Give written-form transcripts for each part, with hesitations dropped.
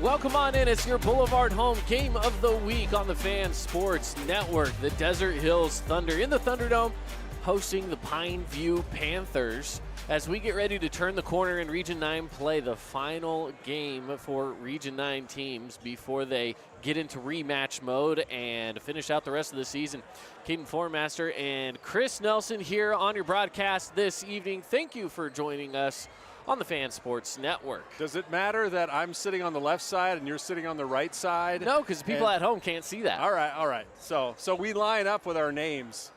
Welcome on in. It's your Boulevard Home Game of the Week on the Fan Sports Network. The Desert Hills Thunder in the Thunderdome hosting the Pineview Panthers as we get ready to turn the corner in Region 9 play, the final game for Region 9 teams before they get into rematch mode and finish out the rest of the season. Caden Formaster and Chris Nelson here on your broadcast this evening. Thank you for joining us on the Fan Sports Network. Does it matter that I'm sitting on the left side and you're sitting on the right side? No, because people at home can't see that. All right. So we line up with our names.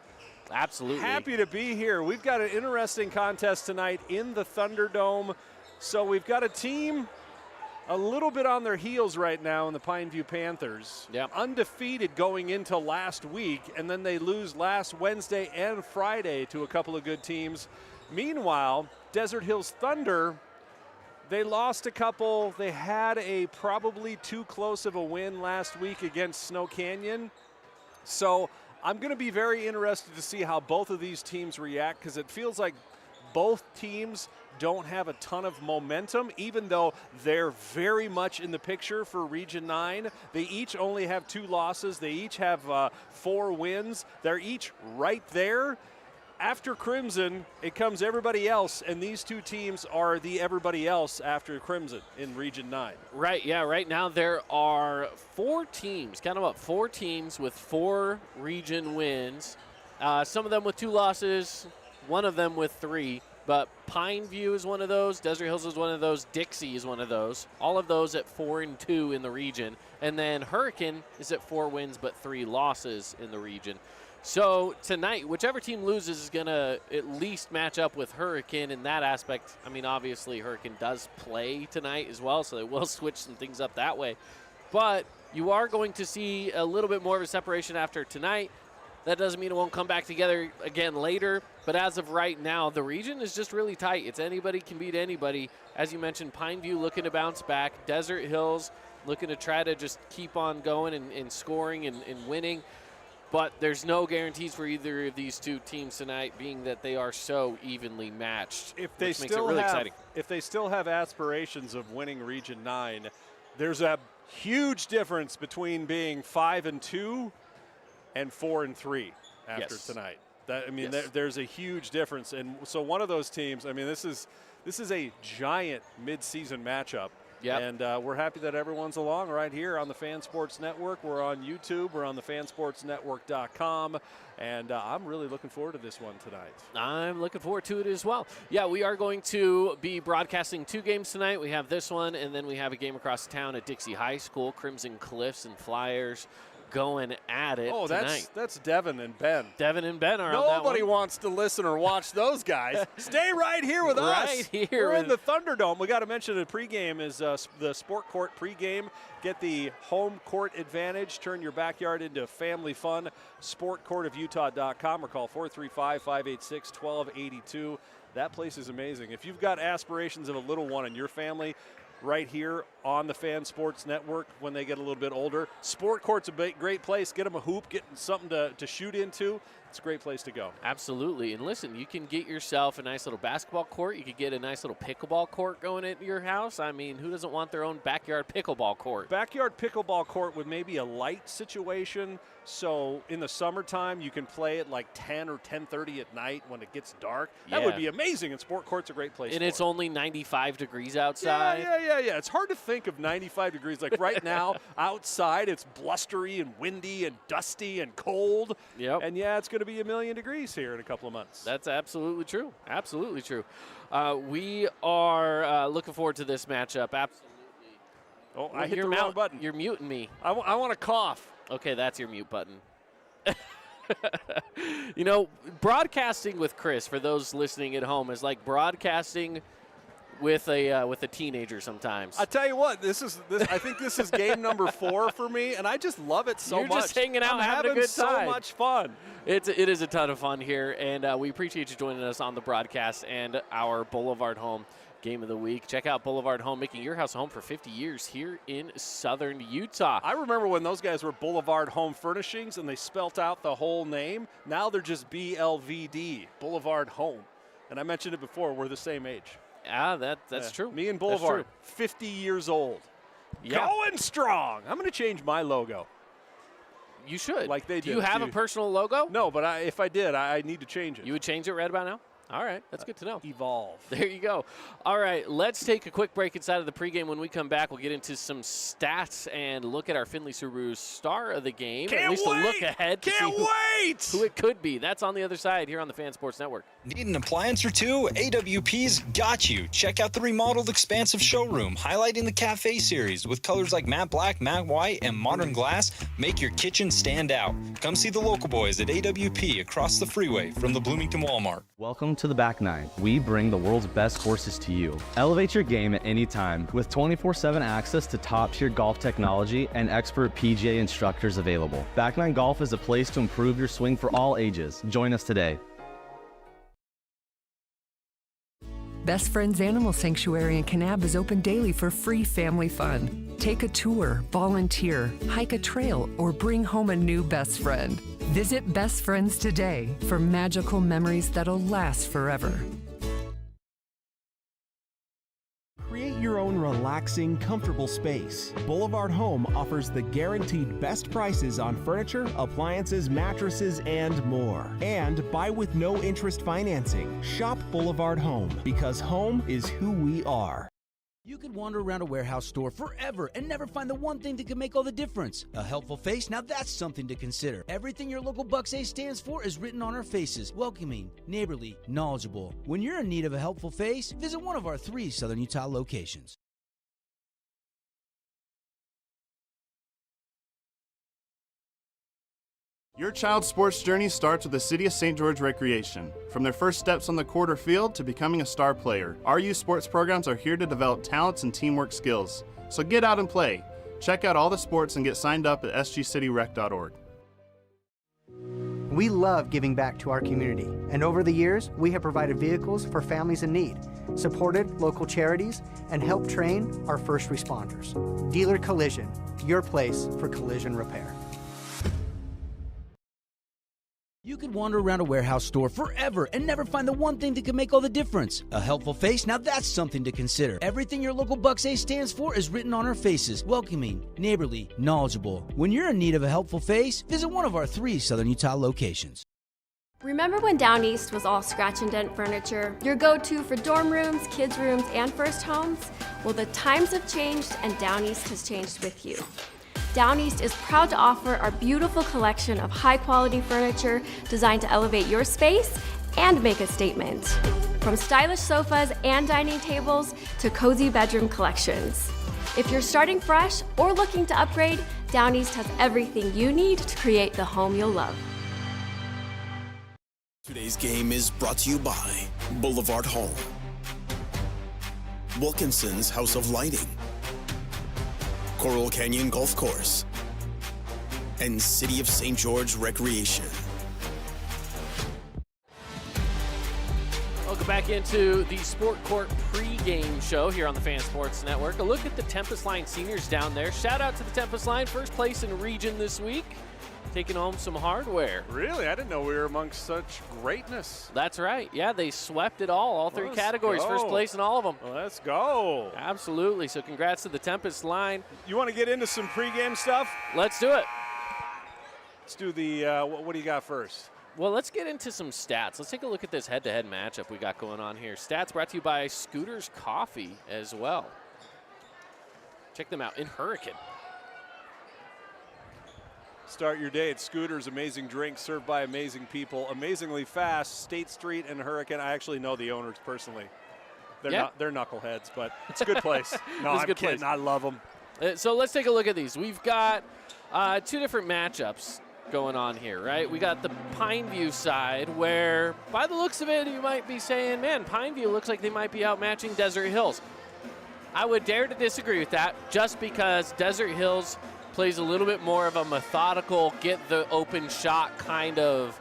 Absolutely. Happy to be here. We've got an interesting contest tonight in the Thunderdome. So we've got a team a little bit on their heels right now in the Pineview Panthers. Yep. Undefeated going into last week, and then they lose last Wednesday and Friday to a couple of good teams. Meanwhile, Desert Hills Thunder, they lost a couple. They had a probably too close of a win last week against Snow Canyon. So I'm going to be very interested to see how both of these teams react, because it feels like both teams don't have a ton of momentum, even though they're very much in the picture for Region 9. They each only have 2 losses. They each have 4 wins. They're each right there. After Crimson, it comes everybody else, and these two teams are the everybody else after Crimson in Region 9. Right, yeah, right now there are 4 teams, count them up, 4 teams with 4 region wins. Some of them with 2 losses, one of them with 3. But Pineview is one of those, Desert Hills is one of those, Dixie is one of those. All of those at 4-2 in the region. And then Hurricane is at 4 wins but 3 losses in the region. So tonight, whichever team loses is going to at least match up with Hurricane in that aspect. I mean, obviously Hurricane does play tonight as well, so they will switch some things up that way. But you are going to see a little bit more of a separation after tonight. That doesn't mean it won't come back together again later. But as of right now, the region is just really tight. It's anybody can beat anybody. As you mentioned, Pineview looking to bounce back. Desert Hills looking to try to just keep on going and scoring and winning. But there's no guarantees for either of these two teams tonight, being that they are so evenly matched, If they which makes it really exciting. If they still have aspirations of winning Region 9, there's a huge difference between being 5-2 and 4-3 after tonight. There's a huge difference, and so one of those teams. I mean, this is a giant mid-season matchup. Yep. And we're happy that everyone's along right here on the Fan Sports Network. We're on YouTube. We're on the fansportsnetwork.com. And I'm really looking forward to this one tonight. I'm looking forward to it as well. Yeah, we are going to be broadcasting 2 games tonight. We have this one, and then we have a game across town at Dixie High School. Crimson Cliffs and Flyers going at it tonight. That's Devin and Ben. Devin and Ben are on that one. Nobody wants to listen or watch those guys. Stay right here with us. Right here. We're in the Thunderdome. We got to mention the pregame is the Sport Court pregame. Get the home court advantage. Turn your backyard into family fun. SportCourtofUtah.com or call 435-586-1282. That place is amazing. If you've got aspirations of a little one in your family, right here on the Fan Sports Network when they get a little bit older. Sport Court's a great place. Get them a hoop, get something to shoot into. It's a great place to go. Absolutely. And listen, you can get yourself a nice little basketball court. You could get a nice little pickleball court going at your house. I mean, who doesn't want their own backyard pickleball court? Backyard pickleball court with maybe a light situation. So in the summertime, you can play at like 10 or 10:30 at night when it gets dark. That would be amazing. And Sport Court's a great place and for it's only 95 degrees outside. Yeah. It's hard to think of 95 degrees. Like right now, outside, it's blustery and windy and dusty and cold. Yep. And it's going to be a million degrees here in a couple of months. That's absolutely true. Absolutely true. We are looking forward to this matchup. Absolutely. Oh, I hit the wrong button. You're muting me. I want to cough. Okay, that's your mute button. Broadcasting with Chris, for those listening at home, is like broadcasting with a teenager sometimes. I tell you what, I think this is game number 4 for me, and I just love it so much. You're just hanging out, I'm having a good time. So much fun. It is a ton of fun here, and we appreciate you joining us on the broadcast and our Boulevard Home Game of the Week. Check out Boulevard Home, making your house a home for 50 years here in southern Utah. I remember when those guys were Boulevard Home Furnishings and they spelt out the whole name. Now they're just BLVD, Boulevard Home. And I mentioned it before, we're the same age. Yeah, that's true. Me and Boulevard, 50 years old. Yeah. Going strong. I'm going to change my logo. You should. Like they do. You have a personal logo? No, but if I did, I need to change it. You would change it right about now? All right, that's good to know. Evolve. There you go. All right, let's take a quick break inside of the pregame. When we come back, we'll get into some stats and look at our Finley Subaru star of the game. Can't at least wait. A look ahead to Can't see wait. who it could be. That's on the other side here on the Fan Sports Network. Need an appliance or two? AWP's got you. Check out the remodeled expansive showroom, highlighting the Cafe series with colors like matte black, matte white, and modern glass. Make your kitchen stand out. Come see the local boys at AWP across the freeway from the Bloomington Walmart. Welcome to the Back Nine. We bring the world's best courses to you. Elevate your game at any time with 24/7 access to top-tier golf technology and expert PGA instructors available. Back Nine Golf is a place to improve your swing for all ages. Join us today. Best Friends Animal Sanctuary in Kanab is open daily for free family fun. Take a tour, volunteer, hike a trail, or bring home a new best friend. Visit Best Friends today for magical memories that'll last forever. Create your own relaxing, comfortable space. Boulevard Home offers the guaranteed best prices on furniture, appliances, mattresses, and more. And buy with no interest financing. Shop Boulevard Home, because home is who we are. You could wander around a warehouse store forever and never find the one thing that could make all the difference. A helpful face? Now that's something to consider. Everything your local Bucks A stands for is written on our faces. Welcoming, neighborly, knowledgeable. When you're in need of a helpful face, visit one of our 3 Southern Utah locations. Your child's sports journey starts with the City of St. George Recreation. From their first steps on the court or field to becoming a star player, our youth sports programs are here to develop talents and teamwork skills. So get out and play. Check out all the sports and get signed up at sgcityrec.org. We love giving back to our community, and over the years, we have provided vehicles for families in need, supported local charities, and helped train our first responders. Dealer Collision, your place for collision repair. You could wander around a warehouse store forever and never find the one thing that could make all the difference. A helpful face? Now that's something to consider. Everything your local Bucks A stands for is written on our faces. Welcoming, neighborly, knowledgeable. When you're in need of a helpful face, visit one of our 3 Southern Utah locations. Remember when Down East was all scratch and dent furniture? Your go-to for dorm rooms, kids' rooms, and first homes? Well, the times have changed and Down East has changed with you. Down East is proud to offer our beautiful collection of high-quality furniture designed to elevate your space and make a statement. From stylish sofas and dining tables to cozy bedroom collections. If you're starting fresh or looking to upgrade, Down East has everything you need to create the home you'll love. Today's game is brought to you by Boulevard Home, Wilkinson's House of Lighting, Coral Canyon Golf Course, and City of St. George Recreation. Welcome back into the Sport Court pregame show here on the Fan Sports Network. A look at the Tempest Line seniors down there. Shout out to the Tempest Line, first place in region this week, taking home some hardware. Really? I didn't know we were amongst such greatness. That's right. Yeah, they swept it all 3 categories. Go. First place in all of them. Let's go. Absolutely. So congrats to the Tempest Line. You want to get into some pregame stuff? Let's do it. Let's do the, what do you got first? Well, let's get into some stats. Let's take a look at this head-to-head matchup we got going on here. Stats brought to you by Scooters Coffee as well. Check them out in Hurricane. Start your day at Scooters, amazing drinks served by amazing people, amazingly fast. State Street and Hurricane. I actually know the owners personally. They're knuckleheads, but it's a good place. No, I'm kidding. Place. I love them. So let's take a look at these. We've got 2 different matchups going on here, right? We got the Pineview side where, by the looks of it, you might be saying, man, Pineview looks like they might be outmatching Desert Hills. I would dare to disagree with that just because Desert Hills plays a little bit more of a methodical, get the open shot kind of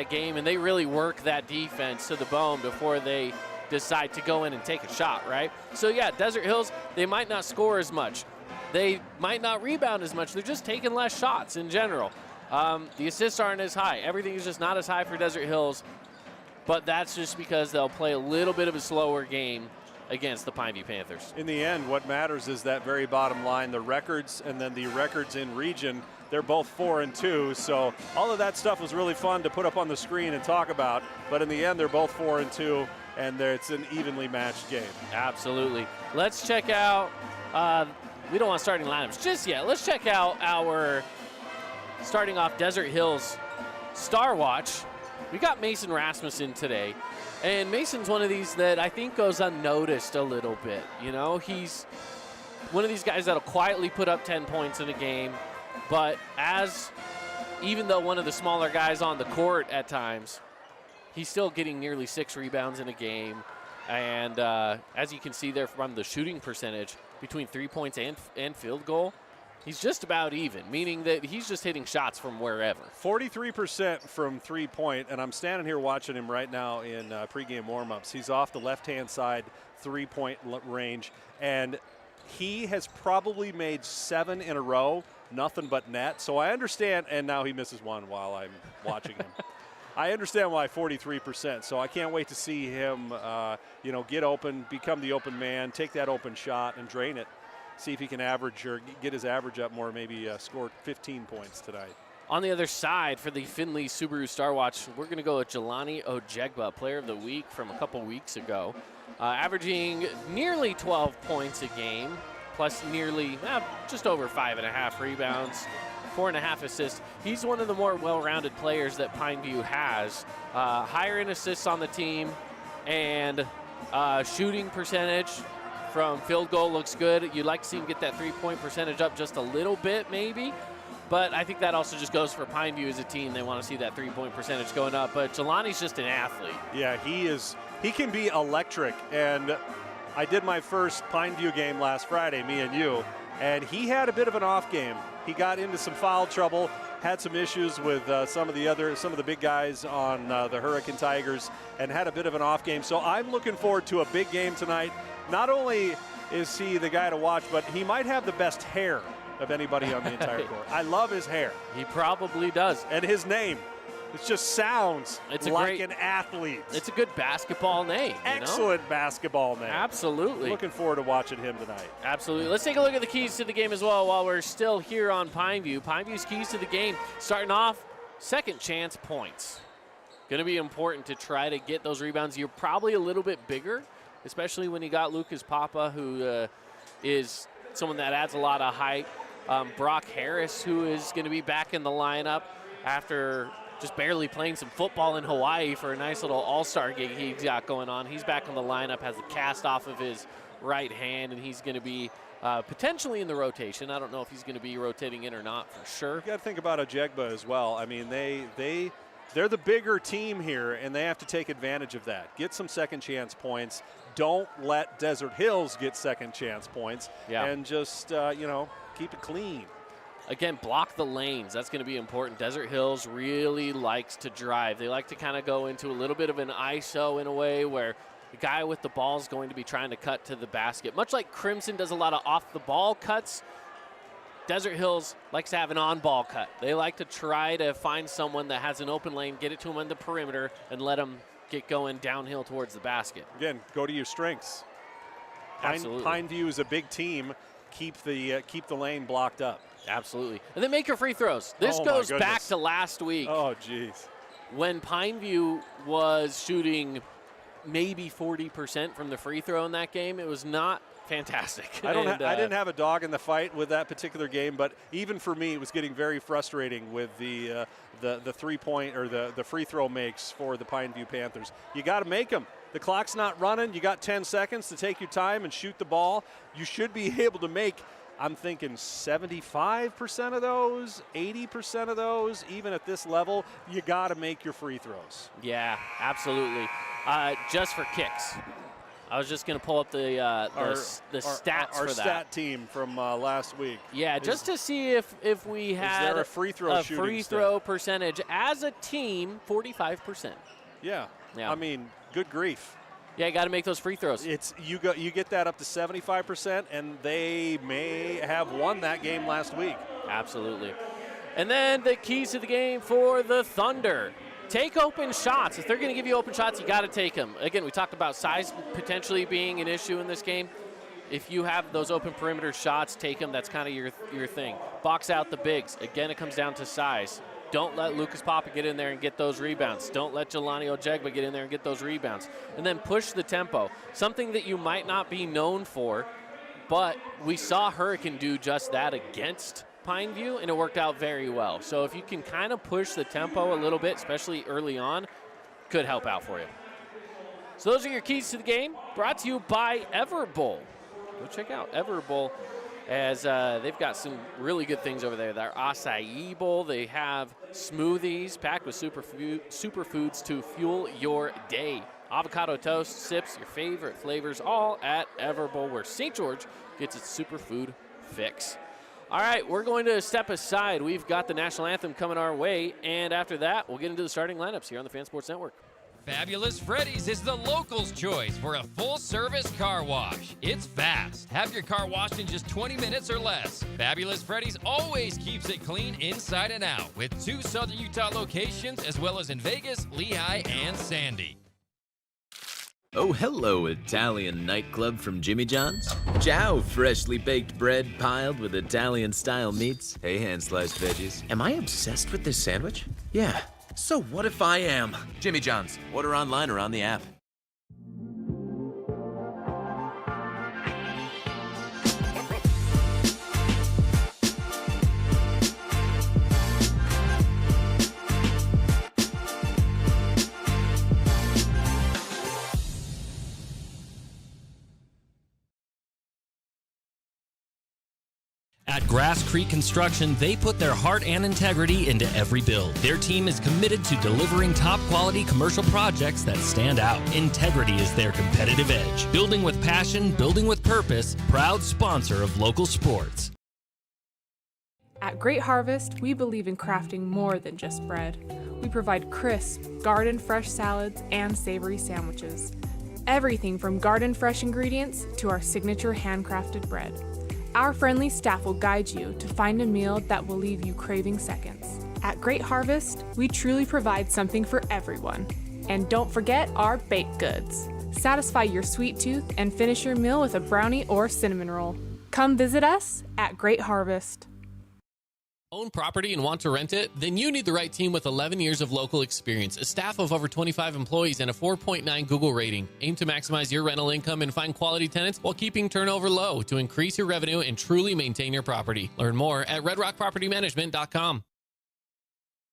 game, and they really work that defense to the bone before they decide to go in and take a shot, right? So yeah, Desert Hills, they might not score as much. They might not rebound as much. They're just taking less shots in general. The assists aren't as high. Everything is just not as high for Desert Hills, but that's just because they'll play a little bit of a slower game against the Pineview Panthers. In the end, what matters is that very bottom line, the records, and then the records in region. They're both 4-2, so all of that stuff was really fun to put up on the screen and talk about. But in the end, they're both 4-2, and it's an evenly matched game. Absolutely. Let's check out. We don't want starting lineups just yet. Let's check out our starting off Desert Hills Star Watch. We got Mason Rasmussen today. And Mason's one of these that I think goes unnoticed a little bit. You know, he's one of these guys that'll quietly put up 10 points in a game. But even though one of the smaller guys on the court at times, he's still getting nearly 6 rebounds in a game. And as you can see there from the shooting percentage between 3 points and field goal, he's just about even, meaning that he's just hitting shots from wherever. 43% from 3-point, and I'm standing here watching him right now in pregame warmups. He's off the left-hand side 3-point range, and he has probably made 7 in a row, nothing but net. So I understand, and now he misses one while I'm watching him. I understand why 43%, so I can't wait to see him, get open, become the open man, take that open shot, and drain it. See if he can average or get his average up more, maybe score 15 points tonight. On the other side, for the Findlay Subaru Star Watch, we're going to go with Jelani Ojegba, Player of the Week from a couple weeks ago, averaging nearly 12 points a game, plus nearly just over 5.5 rebounds, 4.5 assists. He's one of the more well-rounded players that Pineview has. Higher in assists on the team, and shooting percentage from field goal looks good. You'd like to see him get that 3-point percentage up just a little bit maybe, but I think that also just goes for Pineview as a team. They want to see that 3-point percentage going up, but Jelani's just an athlete. Yeah, he can be electric, and I did my first Pineview game last Friday, me and you, and he had a bit of an off game. He got into some foul trouble, had some issues with some of the big guys on the Hurricane Tigers, and had a bit of an off game. So I'm looking forward to a big game tonight. Not only is he the guy to watch, but he might have the best hair of anybody on the entire court. I love his hair. He probably does. And his name. It just sounds like an athlete. It's a good basketball name. Excellent basketball name. Absolutely. Looking forward to watching him tonight. Absolutely. Let's take a look at the keys to the game as well while we're still here on Pineview. Pineview's keys to the game, starting off, second chance points. Going to be important to try to get those rebounds. You're probably a little bit bigger, especially when you got Lucas Papa, who is someone that adds a lot of height. Brock Harris, who is going to be back in the lineup after just barely playing some football in Hawaii for a nice little all-star gig he's got going on. He's back in the lineup, has a cast off of his right hand, and he's going to be potentially in the rotation. I don't know if he's going to be rotating in or not for sure. You got to think about Ojegba as well. I mean, they're the bigger team here, and they have to take advantage of that. Get some second chance points. Don't let Desert Hills get second chance points. Yeah. And just, keep it clean. Again, block the lanes. That's going to be important. Desert Hills really likes to drive. They like to kind of go into a little bit of an ISO in a way where the guy with the ball is going to be trying to cut to the basket. Much like Crimson does a lot of off-the-ball cuts, Desert Hills likes to have an on-ball cut. They like to try to find someone that has an open lane, get it to him on the perimeter, and let him get going downhill towards the basket. Again, go to your strengths. Absolutely. Pineview is a big team. Keep the lane blocked up. Absolutely. And then make your free throws. This goes back to last week. Oh, geez. When Pineview was shooting maybe 40% from the free throw in that game, it was not fantastic. I didn't have a dog in the fight with that particular game, but even for me, it was getting very frustrating with the 3-point or the free throw makes for the Pineview Panthers. You got to make them. The clock's not running. You got 10 seconds to take your time and shoot the ball. You should be able to make, I'm thinking 75% of those, 80% of those, even at this level. You got to make your free throws. Yeah, absolutely. Just for kicks. I was just going to pull up the stats for that. Our stat team from last week. Yeah, just to see if we had there a free throw percentage as a team, 45%. Yeah. I mean, good grief. Yeah, you got to make those free throws. You get that up to 75%, and they may have won that game last week. Absolutely. And then the keys to the game for the Thunder. take open shots. If they're going to give you open shots, you got to take them. Again, we talked about size potentially being an issue in this game. If you have those open perimeter shots, take them. That's kind of your thing. Box out the bigs. Again, it comes down to size. Don't let Lucas Papa get in there and get those rebounds. Don't let Jelani Ojegba get in there and get those rebounds. And then push the tempo. Something that you might not be known for, but we saw Hurricane do just that against Pineview, and it worked out very well. So if you can kind of push the tempo a little bit, especially early on, could help out for you. So those are your keys to the game, brought to you by Everbowl. Go check out Everbowl, as they've got some really good things over there. Their acai bowl, they have smoothies packed with superfoods to fuel your day. Avocado toast, sips, your favorite flavors, all at Everbowl, where St. George gets its superfood fix. All right, we're going to step aside. We've got the national anthem coming our way, and after that, we'll get into the starting lineups here on the Fan Sports Network. Fabulous Freddy's is the locals' choice for a full-service car wash. It's fast. Have your car washed in just 20 minutes or less. Fabulous Freddy's always keeps it clean inside and out, with 2 Southern Utah locations, as well as in Vegas, Lehigh, and Sandy. Oh, hello, Italian nightclub from Jimmy John's. Ciao, freshly baked bread piled with Italian-style meats. Hey, hand-sliced veggies. Am I obsessed with this sandwich? Yeah. So what if I am? Jimmy John's. Order online or on the app. At Grass Creek Construction, they put their heart and integrity into every build. Their team is committed to delivering top-quality commercial projects that stand out. Integrity is their competitive edge. Building with passion, building with purpose, proud sponsor of local sports. At Great Harvest, we believe in crafting more than just bread. We provide crisp, garden-fresh salads and savory sandwiches. Everything from garden-fresh ingredients to our signature handcrafted bread. Our friendly staff will guide you to find a meal that will leave you craving seconds. At Great Harvest, we truly provide something for everyone. And don't forget our baked goods. Satisfy your sweet tooth and finish your meal with a brownie or cinnamon roll. Come visit us at Great Harvest. Own property and want to rent it? Then you need the right team with 11 years of local experience, a staff of over 25 employees, and a 4.9 Google rating. Aim to maximize your rental income and find quality tenants while keeping turnover low to increase your revenue and truly maintain your property. Learn more at redrockpropertymanagement.com.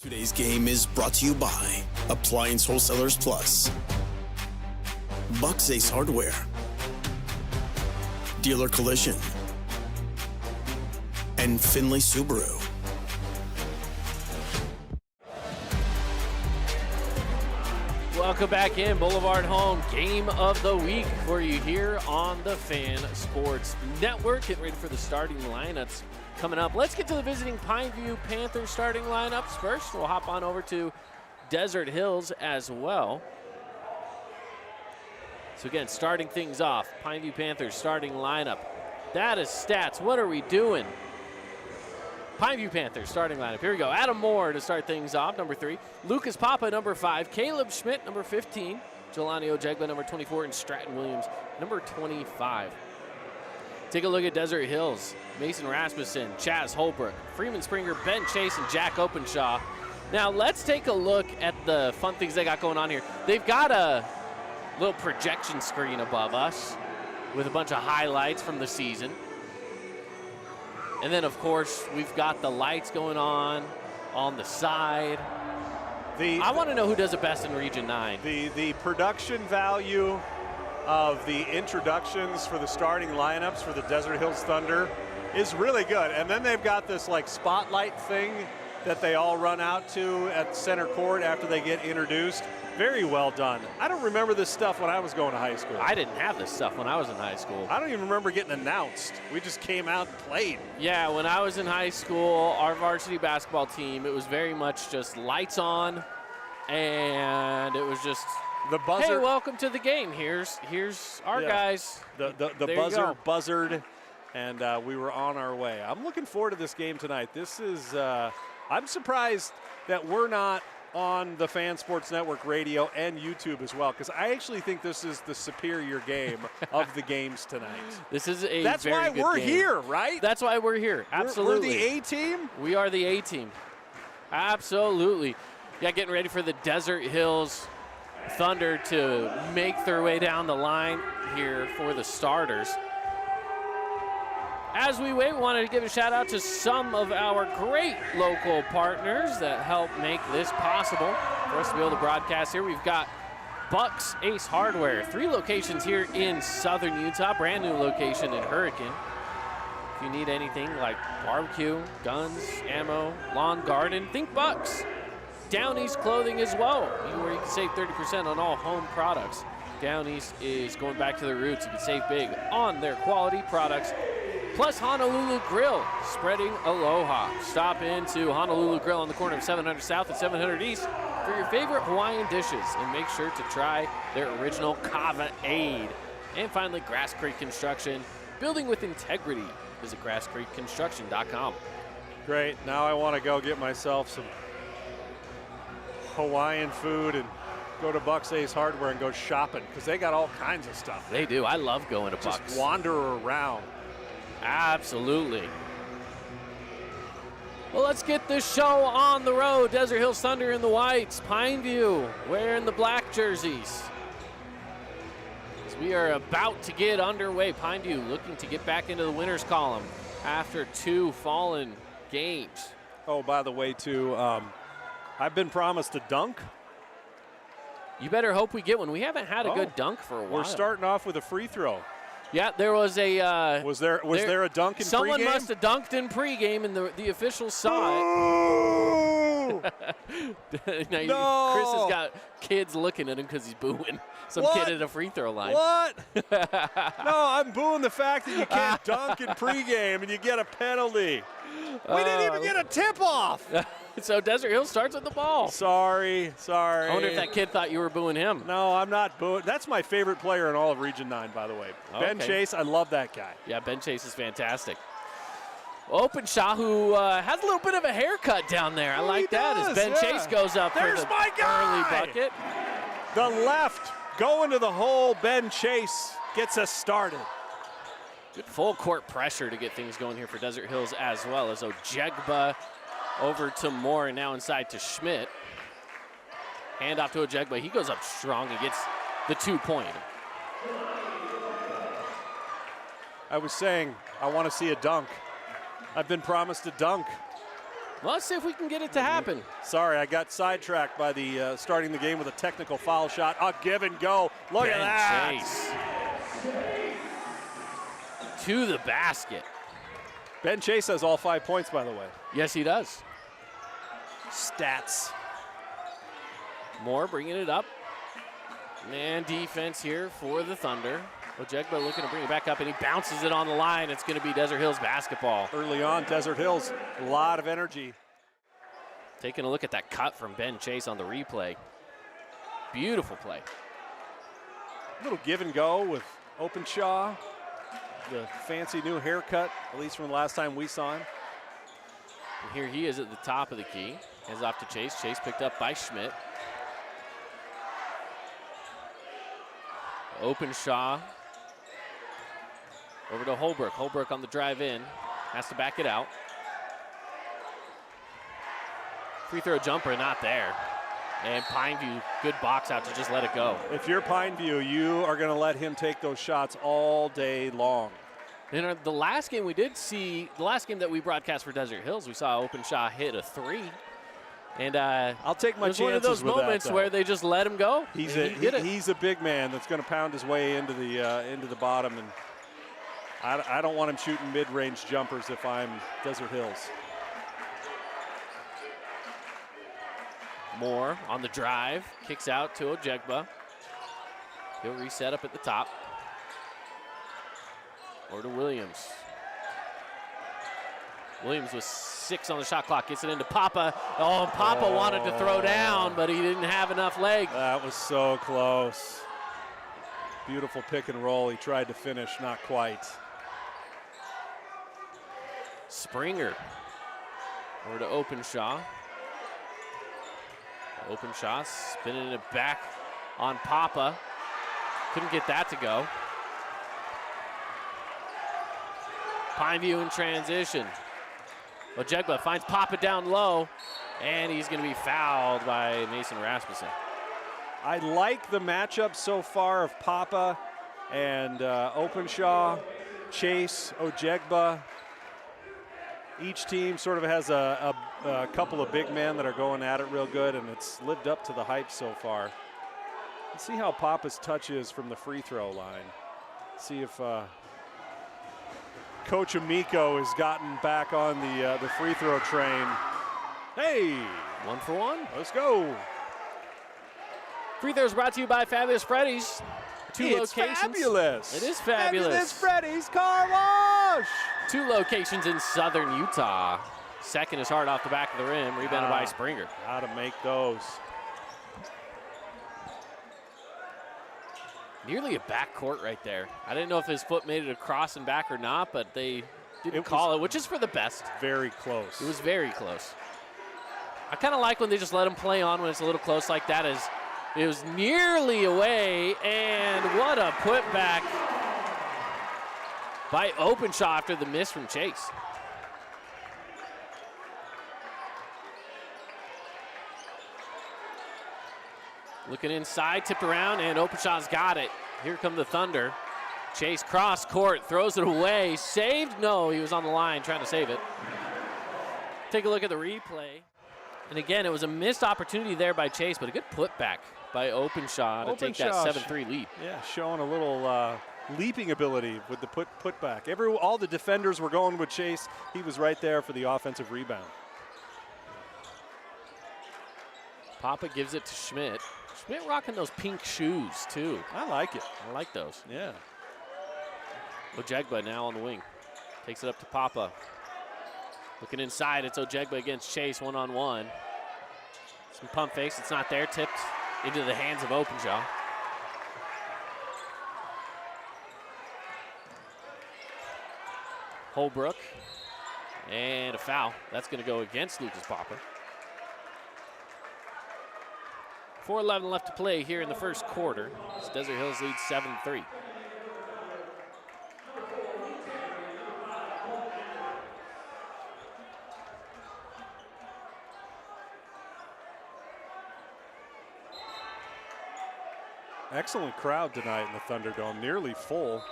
Today's game is brought to you by Appliance Wholesalers Plus, Bucks Ace Hardware, Dealer Collision, and Finley Subaru. Welcome back in. Boulevard Home game of the week for you here on the Fan Sports Network. Getting ready for the starting lineups coming up. Let's get to the visiting Pineview Panthers starting lineups first. We'll hop on over to Desert Hills as well. So again, starting things off, Pineview Panthers starting lineup. That is stats. What are we doing? Pineview Panthers starting lineup. Here we go. Adam Moore to start things off, number 3. Lucas Papa, number 5. Caleb Schmidt, number 15. Jelani Ojegba, number 24. And Stratton Williams, number 25. Take a look at Desert Hills. Mason Rasmussen, Chaz Holbrook, Freeman Springer, Ben Chase, and Jack Openshaw. Now let's take a look at the fun things they got going on here. They've got a little projection screen above us with a bunch of highlights from the season. And then, of course, we've got the lights going on the side. I want to know who does it best in Region 9. The production value of the introductions for the starting lineups for the Desert Hills Thunder is really good. And then they've got this like spotlight thing that they all run out to at center court after they get introduced. Very well done. I don't remember this stuff when I was going to high school. I didn't have this stuff when I was in high school. I don't even remember getting announced. We just came out and played. Yeah, when I was in high school, our varsity basketball team, it was very much just lights on, and it was just the buzzer. Hey, welcome to the game. Here's our guys. The buzzer buzzard, and we were on our way. I'm looking forward to this game tonight. This is I'm surprised that we're not on the Fan Sports Network radio and YouTube as well, because I actually think this is the superior game of the games tonight. This is a That's very why good we're game. here, right? That's why we're here. Absolutely. We're the A-team? We are the A-team. Absolutely. Yeah, getting ready for the Desert Hills Thunder to make their way down the line here for the starters. As we wait, we wanted to give a shout out to some of our great local partners that help make this possible for us to be able to broadcast here. We've got Buck's Ace Hardware, 3 locations here in southern Utah, brand new location in Hurricane. If you need anything like barbecue, guns, ammo, lawn, garden, think Bucks. Down East Clothing as well, where you can save 30% on all home products. Down East is going back to their roots. You can save big on their quality products. Plus Honolulu Grill, spreading aloha. Stop into Honolulu Grill on the corner of 700 South and 700 East for your favorite Hawaiian dishes. And make sure to try their original Kava Aid. And finally, Grass Creek Construction, building with integrity. Visit grasscreekconstruction.com. Great. Now I want to go get myself some Hawaiian food and go to Buck's Ace Hardware and go shopping, because they got all kinds of stuff. They do. I love going to Bucks. Just wander around. Absolutely. Well, let's get this show on the road. Desert Hills Thunder in the whites. Pineview wearing the black jerseys. As we are about to get underway, Pineview looking to get back into the winners column after 2 fallen games. Oh, by the way, too, I've been promised a dunk. You better hope we get one. We haven't had a good dunk for a while. We're starting off with a free throw. Yeah, there was a. Was there a dunk in pregame? Someone must have dunked in pregame, and the officials saw it. Now Chris has got kids looking at him because he's booing some kid at a free throw line. What? No, I'm booing the fact that you can't dunk in pregame and you get a penalty. We didn't even get a tip-off. So Desert Hills starts with the ball. Sorry. I wonder if that kid thought you were booing him. No, I'm not booing. That's my favorite player in all of Region 9, by the way. Okay. Ben Chase, I love that guy. Yeah, Ben Chase is fantastic. Openshaw, who has a little bit of a haircut down there. I like that as Ben Chase goes up for the early bucket. The left going to the hole. Ben Chase gets us started. Good full court pressure to get things going here for Desert Hills, as well as Ojegba over to Moore, and now inside to Schmidt. Hand off to Ojegba. He goes up strong and gets the 2-point. I was saying I want to see a dunk. I've been promised a dunk. Well, let's see if we can get it to happen. Sorry, I got sidetracked by the starting the game with a technical foul shot. A give and go. Look at that. Chase to the basket. Ben Chase has all 5 points, by the way. Yes, he does. Stats. Moore bringing it up. Man defense here for the Thunder. Ojegba looking to bring it back up, and he bounces it on the line. It's going to be Desert Hills basketball. Early on, Desert Hills, a lot of energy. Taking a look at that cut from Ben Chase on the replay. Beautiful play. A little give and go with Openshaw. The fancy new haircut, at least from the last time we saw him. And here he is at the top of the key. Hands off to Chase. Chase picked up by Schmidt. Openshaw over to Holbrook. Holbrook on the drive in. Has to back it out. Free throw jumper not there. And Pineview, good box out to just let it go. If you're Pineview, you are going to let him take those shots all day long. In the last game we did see, the last game that we broadcast for Desert Hills, we saw Openshaw hit a 3. And I'll take my chances one of those with moments that, where they just let him go. He's a big man that's going to pound his way into the bottom, and I don't want him shooting mid-range jumpers if I'm Desert Hills. Moore on the drive, kicks out to Ojegba. He'll reset up at the top. Over to Williams. Williams with 6 on the shot clock, gets it into Papa. Oh, and Papa wanted to throw down, but he didn't have enough leg. That was so close. Beautiful pick and roll. He tried to finish, not quite. Springer over to Openshaw. Open shot, spinning it back on Papa. Couldn't get that to go. Pineview in transition. Ojegba finds Papa down low, and he's going to be fouled by Mason Rasmussen. I like the matchup so far of Papa and Openshaw, Chase, Ojegba. Each team sort of has a couple of big men that are going at it real good, and it's lived up to the hype so far. Let's see how Papa's touch is from the free throw line. See if Coach Amico has gotten back on the free throw train. Hey! 1 for 1. Let's go. Free throws brought to you by Fabulous Freddy's. It's fabulous. It is fabulous. Fabulous Freddy's Car Wash. 2 locations in southern Utah. Second is hard off the back of the rim, rebounded by Springer. How to make those. Nearly a backcourt right there. I didn't know if his foot made it across and back or not, but they didn't call it, which is for the best. Very close. It was very close. I kind of like when they just let him play on when it's a little close like that. It was nearly away, and what a putback by Openshaw after the miss from Chase. Looking inside, tipped around, and Openshaw's got it. Here come the Thunder. Chase cross court, throws it away. Saved? No, he was on the line trying to save it. Take a look at the replay. And again, it was a missed opportunity there by Chase, but a good putback by Openshaw to take that 7-3 lead. Yeah, showing a little leaping ability with the putback. All the defenders were going with Chase. He was right there for the offensive rebound. Papa gives it to Schmidt. Schmidt rocking those pink shoes, too. I like it. I like those. Yeah. Ojegba now on the wing. Takes it up to Papa. Looking inside, it's Ojegba against Chase, one-on-one. Some pump fakes, it's not there. Tipped into the hands of Openshaw. Holbrook. And a foul. That's going to go against Lucas Papa. 4:11 left to play here in the first quarter. As Desert Hills leads 7-3. Excellent crowd tonight in the Thunderdome, nearly full.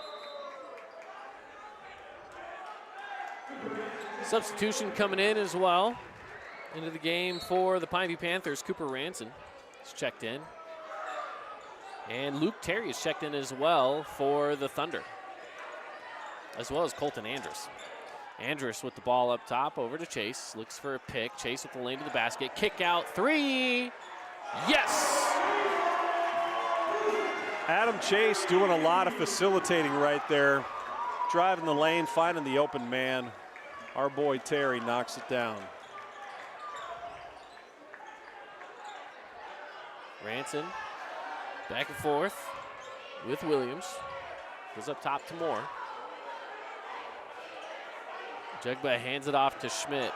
Substitution coming in as well into the game for the Pineview Panthers. Cooper Ranson is checked in. And Luke Terry is checked in as well for the Thunder, as well as Colton Andrus. Andrus with the ball up top, over to Chase. Looks for a pick. Chase with the lane to the basket. Kick out, 3. Yes! Adam Chase doing a lot of facilitating right there. Driving the lane, finding the open man. Our boy Terry knocks it down. Ranson back and forth with Williams. Goes up top to Moore. Ojegba hands it off to Schmidt.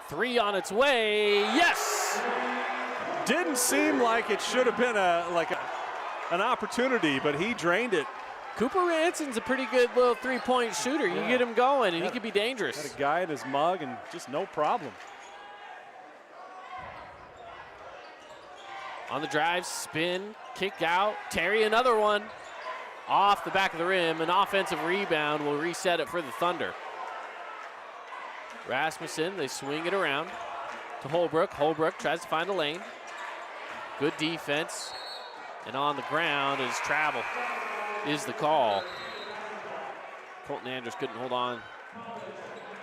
3 on its way. Yes! Didn't seem like it should have been an opportunity, but he drained it. Cooper Ranson's a pretty good little three-point shooter. You get him going, and he could be dangerous. Got a guy in his mug, and just no problem. On the drive, spin, kick out. Terry, another one. Off the back of the rim. An offensive rebound will reset it for the Thunder. Rasmussen, they swing it around to Holbrook. Holbrook tries to find a lane. Good defense. And on the ground is travel, is the call. Colton Andrus couldn't hold on.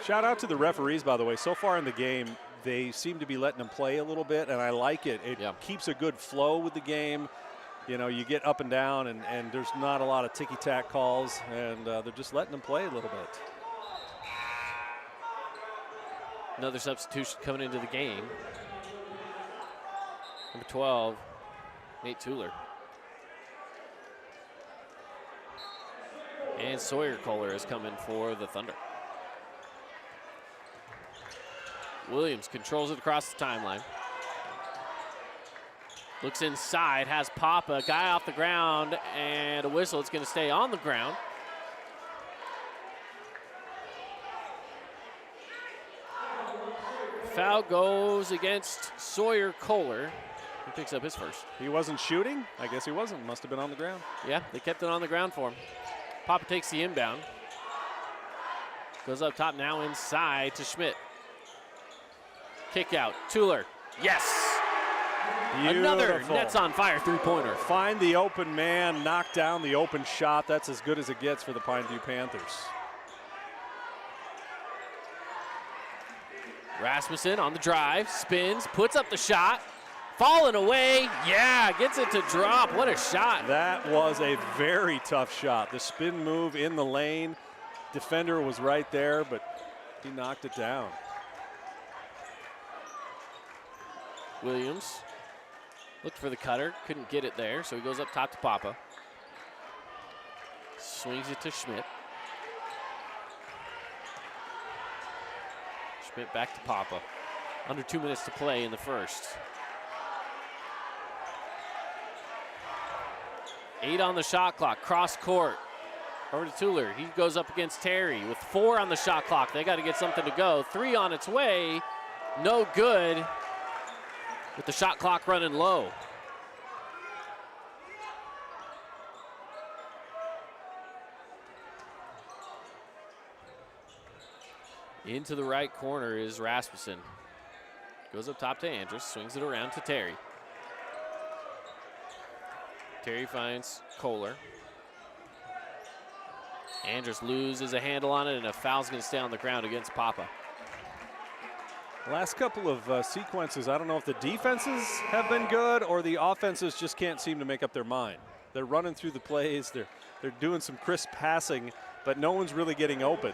Shout out to the referees, by the way. So far in the game, they seem to be letting them play a little bit, and I like it. It keeps a good flow with the game. You know, you get up and down, and there's not a lot of ticky-tack calls, and they're just letting them play a little bit. Another substitution coming into the game. Number 12, Nate Tueller. And Sawyer Kohler is coming for the Thunder. Williams controls it across the timeline. Looks inside, has Papa, guy off the ground, and a whistle. It's going to stay on the ground. Foul goes against Sawyer Kohler. He picks up his first. He wasn't shooting? I guess he wasn't. Must have been on the ground. Yeah, they kept it on the ground for him. Papa takes the inbound. Goes up top now inside to Schmidt. Kick out. Tuller. Yes! Beautiful. Another Nets on fire three-pointer. Find the open man, knock down the open shot. That's as good as it gets for the Pineview Panthers. Rasmussen on the drive, spins, puts up the shot, falling away. Yeah, gets it to drop. What a shot. That was a very tough shot. The spin move in the lane. Defender was right there, but he knocked it down. Williams looked for the cutter, couldn't get it there, so he goes up top to Papa. Swings it to Schmidt. Schmidt back to Papa. Under 2 minutes to play in the first. 8 on the shot clock, cross court. Over to Tuller. He goes up against Terry with 4 on the shot clock. They got to get something to go. 3 on its way. No good with the shot clock running low. Into the right corner is Rasmussen. Goes up top to Andrus, swings it around to Terry. Terry finds Kohler. Andrus loses a handle on it, and a foul's going to stay on the ground against Papa. Last couple of sequences, I don't know if the defenses have been good or the offenses just can't seem to make up their mind. They're running through the plays, they're doing some crisp passing, but no one's really getting open.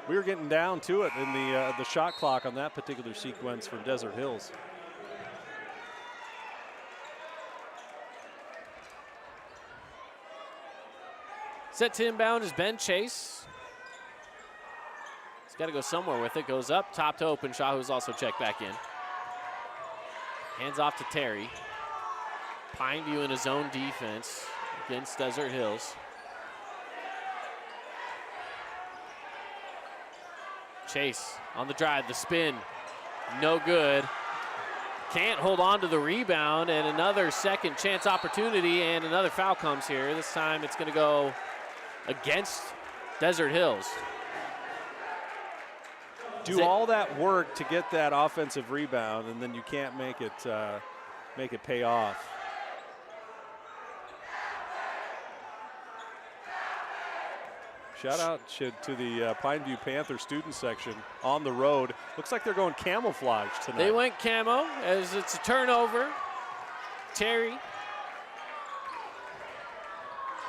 We were getting down to it in the shot clock on that particular sequence from Desert Hills. Set to inbound is Ben Chase. He's got to go somewhere with it. Goes up, top to Openshaw, who's also checked back in. Hands off to Terry. Pineview in his own defense against Desert Hills. Chase on the drive, the spin, no good. Can't hold on to the rebound, and another second chance opportunity, and another foul comes here. This time it's going to go against Desert Hills. Do all that work to get that offensive rebound, and then you can't make it pay off. Shout out to the Pineview Panther student section on the road. Looks like they're going camouflage tonight. They went camo as it's a turnover. Terry.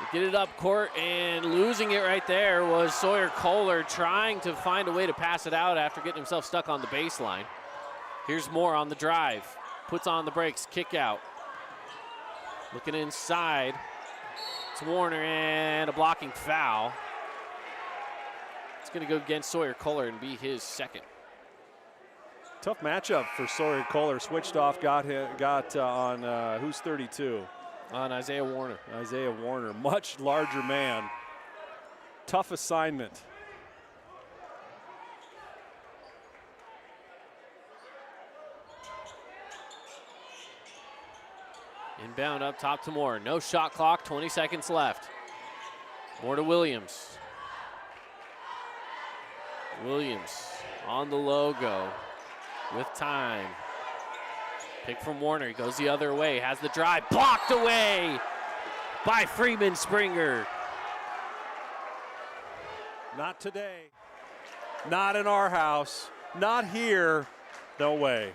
They get it up court, and losing it right there was Sawyer Kohler, trying to find a way to pass it out after getting himself stuck on the baseline. Here's Moore on the drive. Puts on the brakes, kick out. Looking inside. It's Warner, and a blocking foul. It's going to go against Sawyer Kohler and be his second. Tough matchup for Sawyer Kohler. Switched off, got on who's 32? On Isaiah Warner. Isaiah Warner, much larger man. Tough assignment. Inbound up top to Moore. No shot clock, 20 seconds left. Moore to Williams. Williams on the logo with time. Pick from Warner, he goes the other way, has the drive, blocked away by Freeman Springer. Not today, not in our house, not here, no way.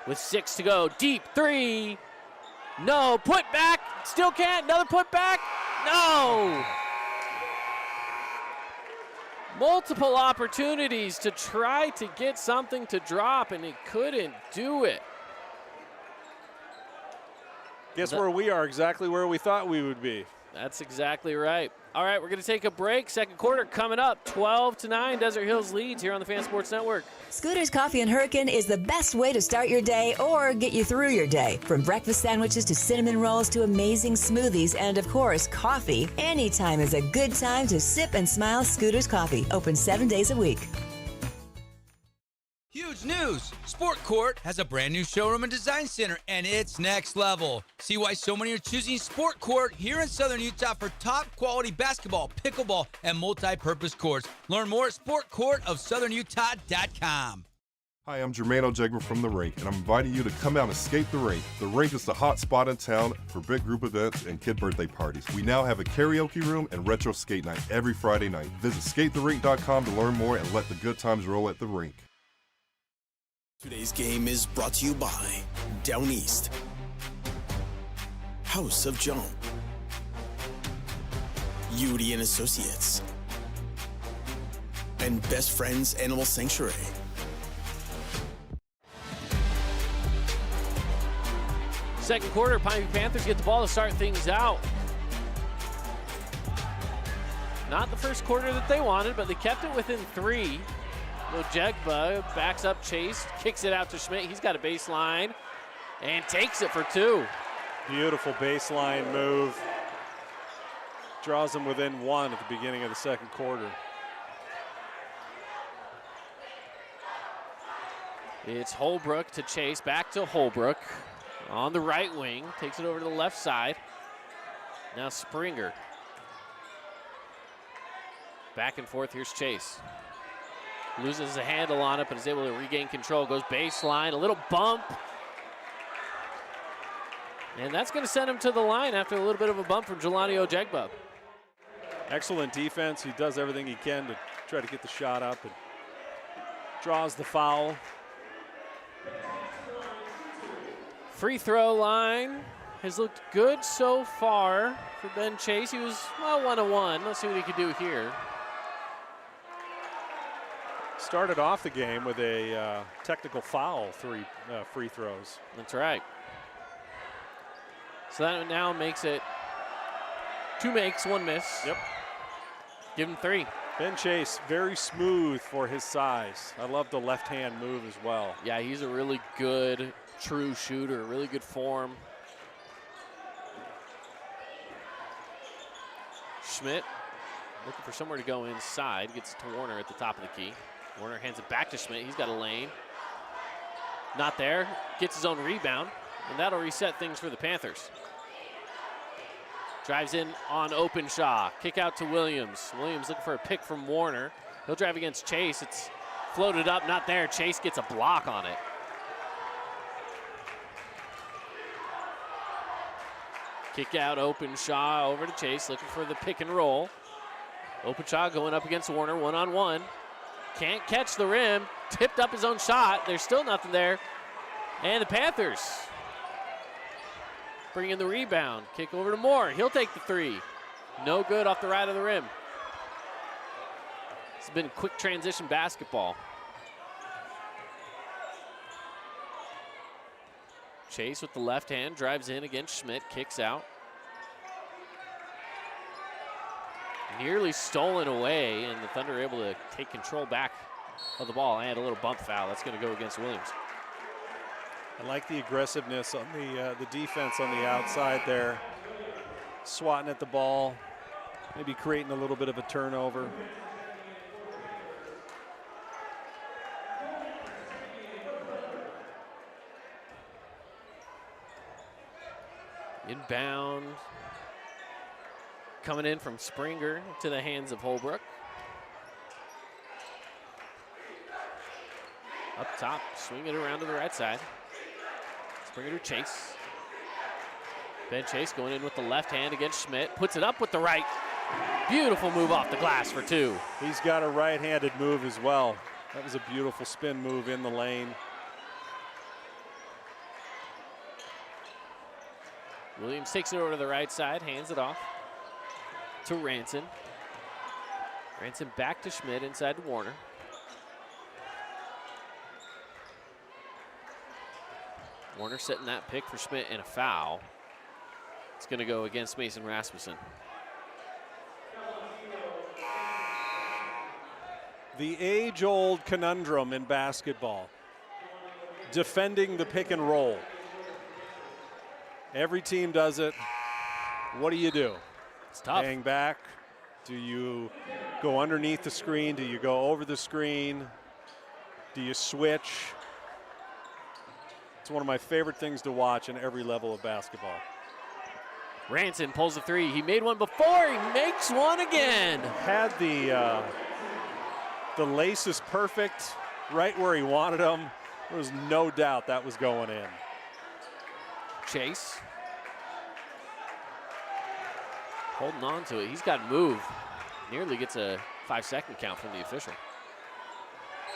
With 6 to go, deep three, no, put back, still can't, another put back, no! Multiple opportunities to try to get something to drop, and he couldn't do it. Guess where we are, exactly where we thought we would be. That's exactly right. All right, we're going to take a break. Second quarter coming up. 12-9, Desert Hills leads here on the Fan Sports Network. Scooter's Coffee and Hurricane is the best way to start your day or get you through your day. From breakfast sandwiches to cinnamon rolls to amazing smoothies and, of course, coffee. Anytime is a good time to sip and smile Scooter's Coffee. Open 7 days a week. Huge news! Sport Court has a brand new showroom and design center, and it's next level. See why so many are choosing Sport Court here in Southern Utah for top quality basketball, pickleball, and multi-purpose courts. Learn more at sportcourtofsouthernutah.com. Hi, I'm Jermaine O'Jegman from The Rink, and I'm inviting you to come out and skate The Rink. The Rink is the hot spot in town for big group events and kid birthday parties. We now have a karaoke room and retro skate night every Friday night. Visit skatetherink.com to learn more and let the good times roll at The Rink. Today's game is brought to you by Down East, House of Joan, Udi and Associates, and Best Friends Animal Sanctuary. Second quarter, Pineview Panthers get the ball to start things out. Not the first quarter that they wanted, but they kept it within 3. Ojegba backs up Chase, kicks it out to Schmidt. He's got a baseline and takes it for 2. Beautiful baseline move. Draws them within 1 at the beginning of the second quarter. It's Holbrook to Chase, back to Holbrook on the right wing, takes it over to the left side. Now Springer. Back and forth, here's Chase. Loses a handle on it, but is able to regain control. Goes baseline, a little bump. And that's going to send him to the line after a little bit of a bump from Jelani Ojegba. Excellent defense. He does everything he can to try to get the shot up and draws the foul. Free throw line has looked good so far for Ben Chase. He was, well, 1-1. Let's see what he can do here. Started off the game with a technical foul, 3 free throws. That's right. So that now makes it 2 makes, 1 miss. Yep. Give him 3. Ben Chase, very smooth for his size. I love the left-hand move as well. Yeah, he's a really good true shooter, really good form. Schmidt looking for somewhere to go inside. Gets it to Warner at the top of the key. Warner hands it back to Schmidt. He's got a lane. Not there. Gets his own rebound, and that'll reset things for the Panthers. Drives in on Openshaw. Kick out to Williams. Williams looking for a pick from Warner. He'll drive against Chase. It's floated up, not there. Chase gets a block on it. Kick out Openshaw over to Chase, looking for the pick and roll. Openshaw going up against Warner, 1-on-1. Can't catch the rim, tipped up his own shot. There's still nothing there. And the Panthers bring in the rebound. Kick over to Moore. He'll take the 3. No good off the right of the rim. It's been quick transition basketball. Chase with the left hand, drives in against Schmidt, kicks out. Nearly stolen away, and the Thunder are able to take control back of the ball and a little bump foul. That's going to go against Williams. I like the aggressiveness on the defense on the outside there. Swatting at the ball, maybe creating a little bit of a turnover. Inbound. Coming in from Springer to the hands of Holbrook. Up top, swing it around to the right side. Springer to Chase. Ben Chase going in with the left hand against Schmidt. Puts it up with the right. Beautiful move off the glass for 2. He's got a right-handed move as well. That was a beautiful spin move in the lane. Williams takes it over to the right side, hands it off to Ranson. Ranson back to Schmidt, inside to Warner. Warner setting that pick for Schmidt and a foul. It's going to go against Mason Rasmussen. The age-old conundrum in basketball. Defending the pick and roll. Every team does it. What do you do? It's tough. Hang back. Do you go underneath the screen? Do you go over the screen? Do you switch? It's one of my favorite things to watch in every level of basketball. Ranson pulls a three. He made one before. He makes one again. Had the laces perfect, right where he wanted them. There was no doubt that was going in. Chase. Holding on to it. He's got to move. Nearly gets a 5-second count from the official.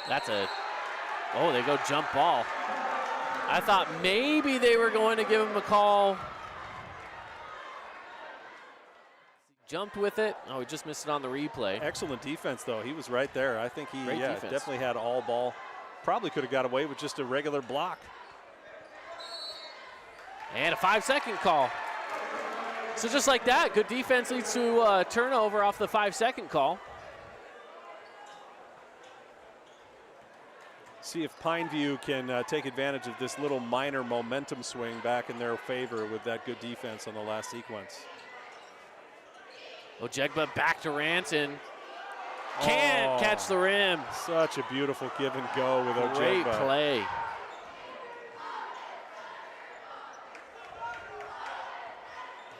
That's a, oh, they go jump ball. I thought maybe they were going to give him a call. Jumped with it. Oh, he just missed it on the replay. Excellent defense, though. He was right there. I think he defense. Definitely had all ball. Probably could have got away with just a regular block. And a 5-second call. So just like that, good defense leads to a turnover off the 5-second call. See if Pineview can take advantage of this little minor momentum swing back in their favor with that good defense on the last sequence. Ojegba back to Ranson. Can't catch the rim. Such a beautiful give and go with Ojegba. Great play.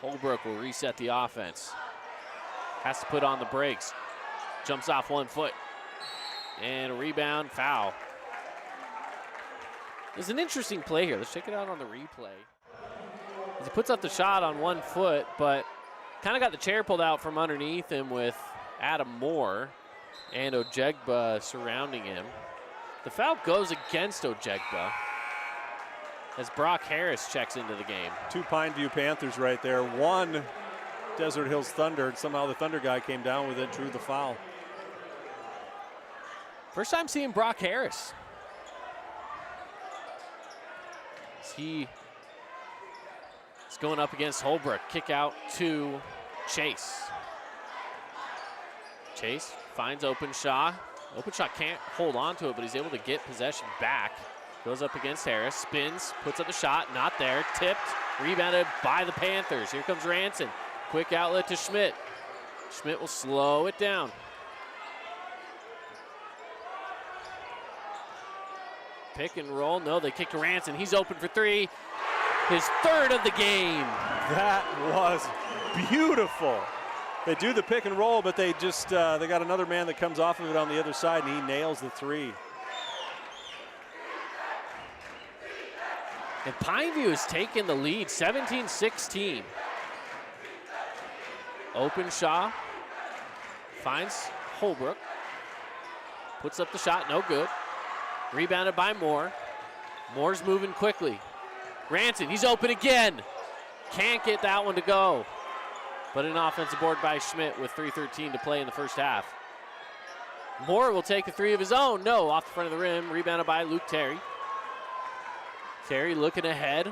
Holbrook will reset the offense. Has to put on the brakes. Jumps off 1 foot. And a rebound, foul. There's an interesting play here. Let's check it out on the replay. He puts up the shot on 1 foot, but kind of got the chair pulled out from underneath him with Adam Moore and Ojegba surrounding him. The foul goes against Ojegba as Brock Harris checks into the game. 2 Pineview Panthers right there. 1 Desert Hills Thunder. Somehow the Thunder guy came down with it, drew the foul. First time seeing Brock Harris. He's going up against Holbrook. Kick out to Chase. Chase finds Openshaw. Openshaw can't hold on to it, but he's able to get possession back. Goes up against Harris, spins, puts up the shot, not there, tipped, rebounded by the Panthers. Here comes Ranson. Quick outlet to Schmidt. Schmidt will slow it down. Pick and roll, no, they kick to Ranson. He's open for 3. His 3rd of the game. That was beautiful. They do the pick and roll, but they just, they got another man that comes off of it on the other side, and he nails the 3. And Pineview has taken the lead, 17-16. Openshaw finds Holbrook. Puts up the shot, no good. Rebounded by Moore. Moore's moving quickly. Ranson, he's open again. Can't get that one to go. But an offensive board by Schmidt with 3:13 to play in the first half. Moore will take a 3 of his own. No, off the front of the rim. Rebounded by Luke Terry. Terry looking ahead.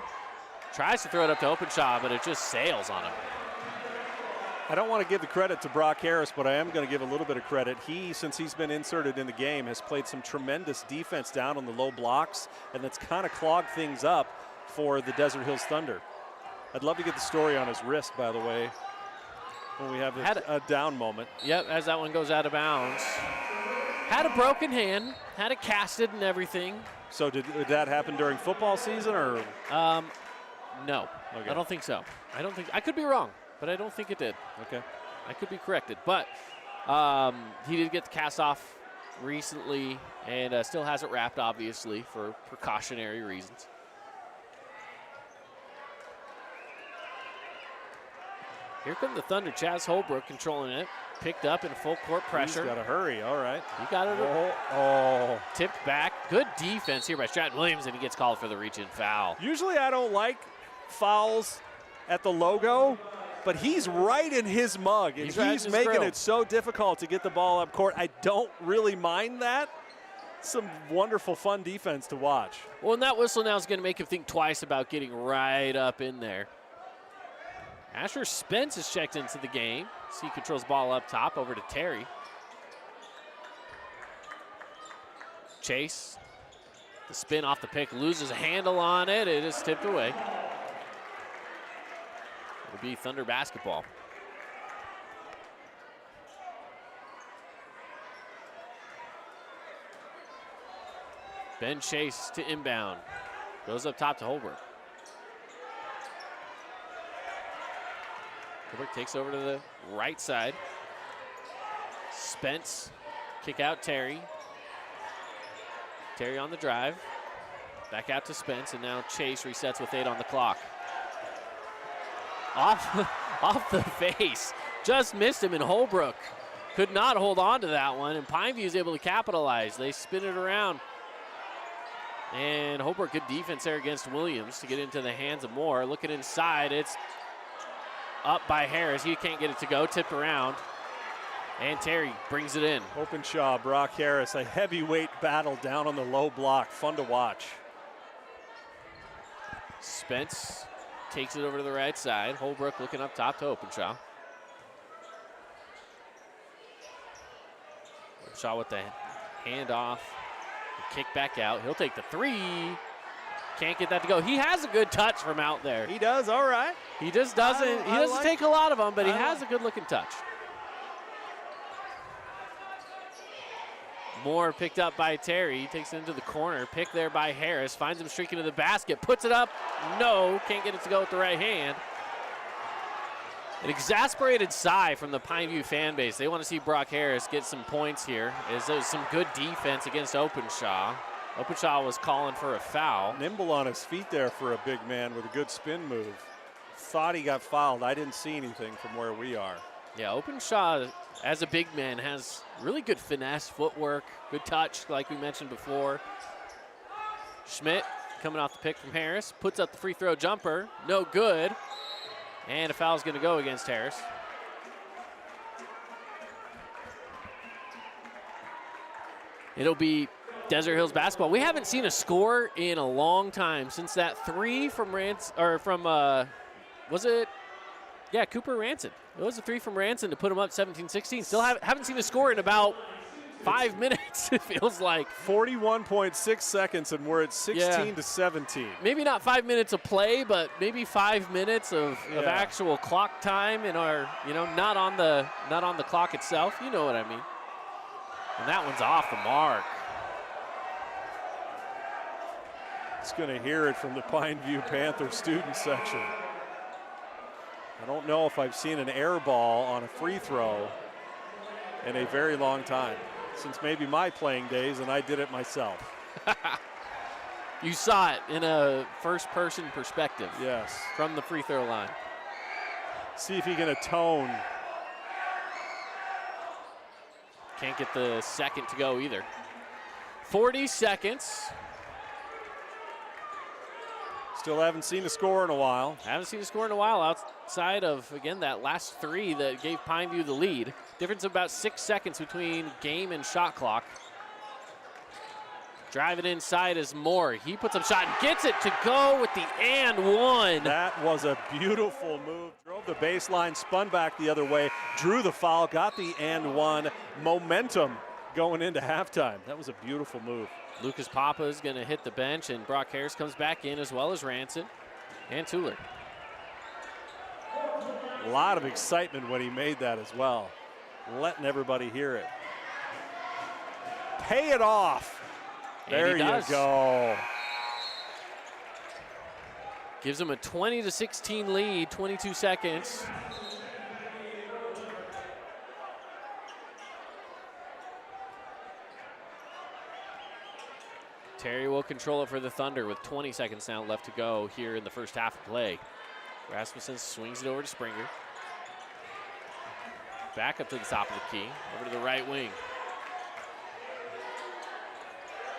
Tries to throw it up to Openshaw, but it just sails on him. I don't want to give the credit to Brock Harris, but I am going to give a little bit of credit. He, since he's been inserted in the game, has played some tremendous defense down on the low blocks, and that's kind of clogged things up for the Desert Hills Thunder. I'd love to get the story on his wrist, by the way, when we have a down moment. Yep, as that one goes out of bounds. Had a broken hand, had it casted and everything. So did that happen during football season, or? No, okay. I don't think so. I could be wrong, but I don't think it did. Okay. I could be corrected, but he did get the cast off recently and still has it wrapped, obviously, for precautionary reasons. Here come the Thunder. Chaz Holbrook controlling it. Picked up in full court pressure. He's got to hurry, all right. He got it. Tipped back. Good defense here by Stratton Williams, and he gets called for the reach-in foul. Usually I don't like fouls at the logo, but he's right in his mug, and he's making it so difficult to get the ball up court. I don't really mind that. Some wonderful, fun defense to watch. Well, and that whistle now is going to make him think twice about getting right up in there. Asher Spence is checked into the game. He controls ball up top over to Terry. Chase, the spin off the pick, loses a handle on it. It is tipped away. It'll be Thunder basketball. Ben Chase to inbound. Goes up top to Holbrook. Holbrook takes over to the right side. Spence, kick out Terry. Terry on the drive. Back out to Spence, and now Chase resets with 8 on the clock. Off the face. Just missed him, and Holbrook could not hold on to that one, and Pineview is able to capitalize. They spin it around. And Holbrook, good defense there against Williams to get into the hands of Moore. Looking inside, it's up by Harris. He can't get it to go, tipped around. And Terry brings it in. Openshaw, Brock Harris, a heavyweight battle down on the low block. Fun to watch. Spence takes it over to the right side. Holbrook looking up top to Openshaw. Openshaw with the handoff. Kick back out. He'll take the 3. Can't get that to go. He has a good touch from out there. He does, all right. He just doesn't. He doesn't take a lot of them, but he has a good-looking touch. Moore picked up by Terry. He takes it into the corner. Pick there by Harris. Finds him streaking to the basket. Puts it up. No. Can't get it to go with the right hand. An exasperated sigh from the Pineview fan base. They want to see Brock Harris get some points here. There's some good defense against Openshaw. Openshaw was calling for a foul. Nimble on his feet there for a big man with a good spin move. Thought he got fouled. I didn't see anything from where we are. Yeah, Openshaw, as a big man, has really good finesse, footwork, good touch, like we mentioned before. Schmidt coming off the pick from Harris, puts up the free throw jumper, no good. And a foul's going to go against Harris. It'll be Desert Hills basketball. We haven't seen a score in a long time since that 3 from was it? Yeah, Cooper Ranson. It was a 3 from Ranson to put him up 17-16. Still haven't seen a score in about 5 minutes, it feels like. 41.6 seconds, and we're at 16 to 17. Maybe not 5 minutes of play, but maybe 5 minutes of actual clock time in our, not on the clock itself. You know what I mean. And that one's off the mark. It's going to hear it from the Pineview Panthers student section. I don't know if I've seen an air ball on a free throw in a very long time. Since maybe my playing days, and I did it myself. You saw it in a first-person perspective. Yes. From the free throw line. See if he can atone. Can't get the second to go either. 40 seconds. Still haven't seen a score in a while. Haven't seen a score in a while outside of, again, that last 3 that gave Pineview the lead. Difference of about 6 seconds between game and shot clock. Driving inside is Moore. He puts up shot and gets it to go with the and one. That was a beautiful move. Drove the baseline, spun back the other way, drew the foul, got the and one. Momentum going into halftime. That was a beautiful move. Lucas Papa is going to hit the bench, and Brock Harris comes back in, as well as Ranson and Tuller. A lot of excitement when he made that as well. Letting everybody hear it. Pay it off. There you go. Gives him a 20-16 lead, 22 seconds. Terry will control it for the Thunder with 20 seconds now left to go here in the first half of play. Rasmussen swings it over to Springer. Back up to the top of the key, over to the right wing.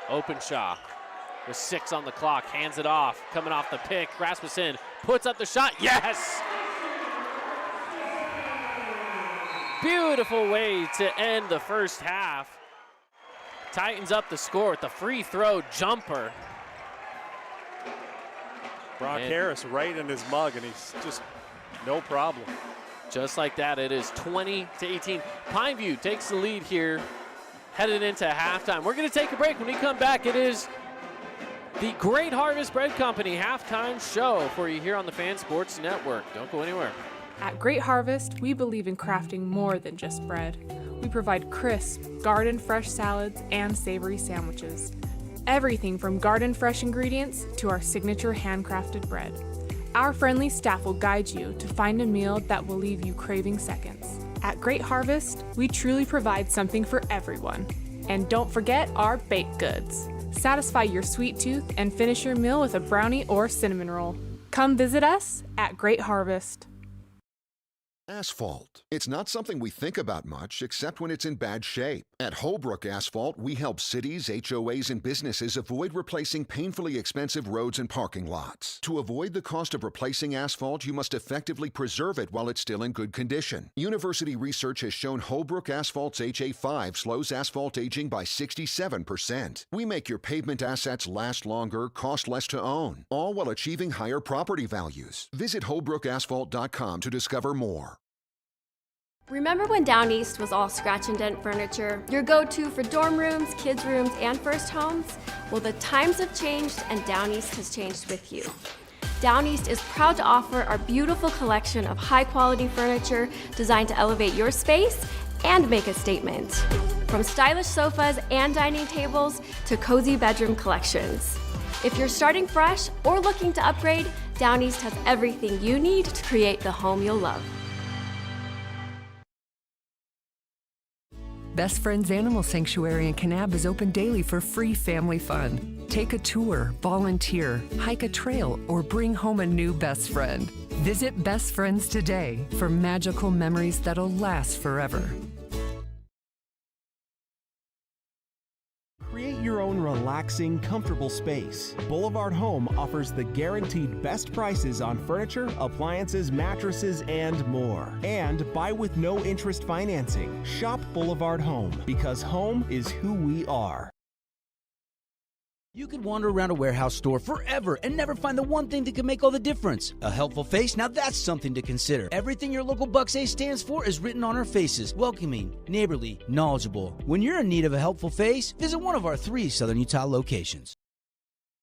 Openshaw with 6 on the clock, hands it off, coming off the pick. Rasmussen puts up the shot, yes! Beautiful way to end the first half. Tightens up the score with the free throw jumper. Brock Harris right in his mug, and he's just No problem. Just like that, it is 20-18. Pineview takes the lead here, headed into halftime. We're going to take a break. When we come back, it is the Great Harvest Bread Company halftime show for you here on the Fan Sports Network. Don't go anywhere. At Great Harvest, we believe in crafting more than just bread. We provide crisp, garden-fresh salads and savory sandwiches. Everything from garden-fresh ingredients to our signature handcrafted bread. Our friendly staff will guide you to find a meal that will leave you craving seconds. At Great Harvest, we truly provide something for everyone. And don't forget our baked goods. Satisfy your sweet tooth and finish your meal with a brownie or cinnamon roll. Come visit us at Great Harvest. Asphalt. It's not something we think about much, except when it's in bad shape. At Holbrook Asphalt, we help cities, HOAs, and businesses avoid replacing painfully expensive roads and parking lots. To avoid the cost of replacing asphalt, you must effectively preserve it while it's still in good condition. University research has shown Holbrook Asphalt's HA5 slows asphalt aging by 67%. We make your pavement assets last longer, cost less to own, all while achieving higher property values. Visit holbrookasphalt.com to discover more. Remember when Down East was all scratch and dent furniture? Your go-to for dorm rooms, kids' rooms, and first homes? Well, the times have changed and Down East has changed with you. Down East is proud to offer our beautiful collection of high-quality furniture designed to elevate your space and make a statement. From stylish sofas and dining tables to cozy bedroom collections. If you're starting fresh or looking to upgrade, Down East has everything you need to create the home you'll love. Best Friends Animal Sanctuary in Kanab is open daily for free family fun. Take a tour, volunteer, hike a trail, or bring home a new best friend. Visit Best Friends today for magical memories that'll last forever. Create your own relaxing, comfortable space. Boulevard Home offers the guaranteed best prices on furniture, appliances, mattresses, and more. And buy with no interest financing. Shop Boulevard Home, because home is who we are. You could wander around a warehouse store forever and never find the one thing that can make all the difference. A helpful face? Now that's something to consider. Everything your local Bucks A stands for is written on our faces. Welcoming, neighborly, knowledgeable. When you're in need of a helpful face, visit one of our 3 Southern Utah locations.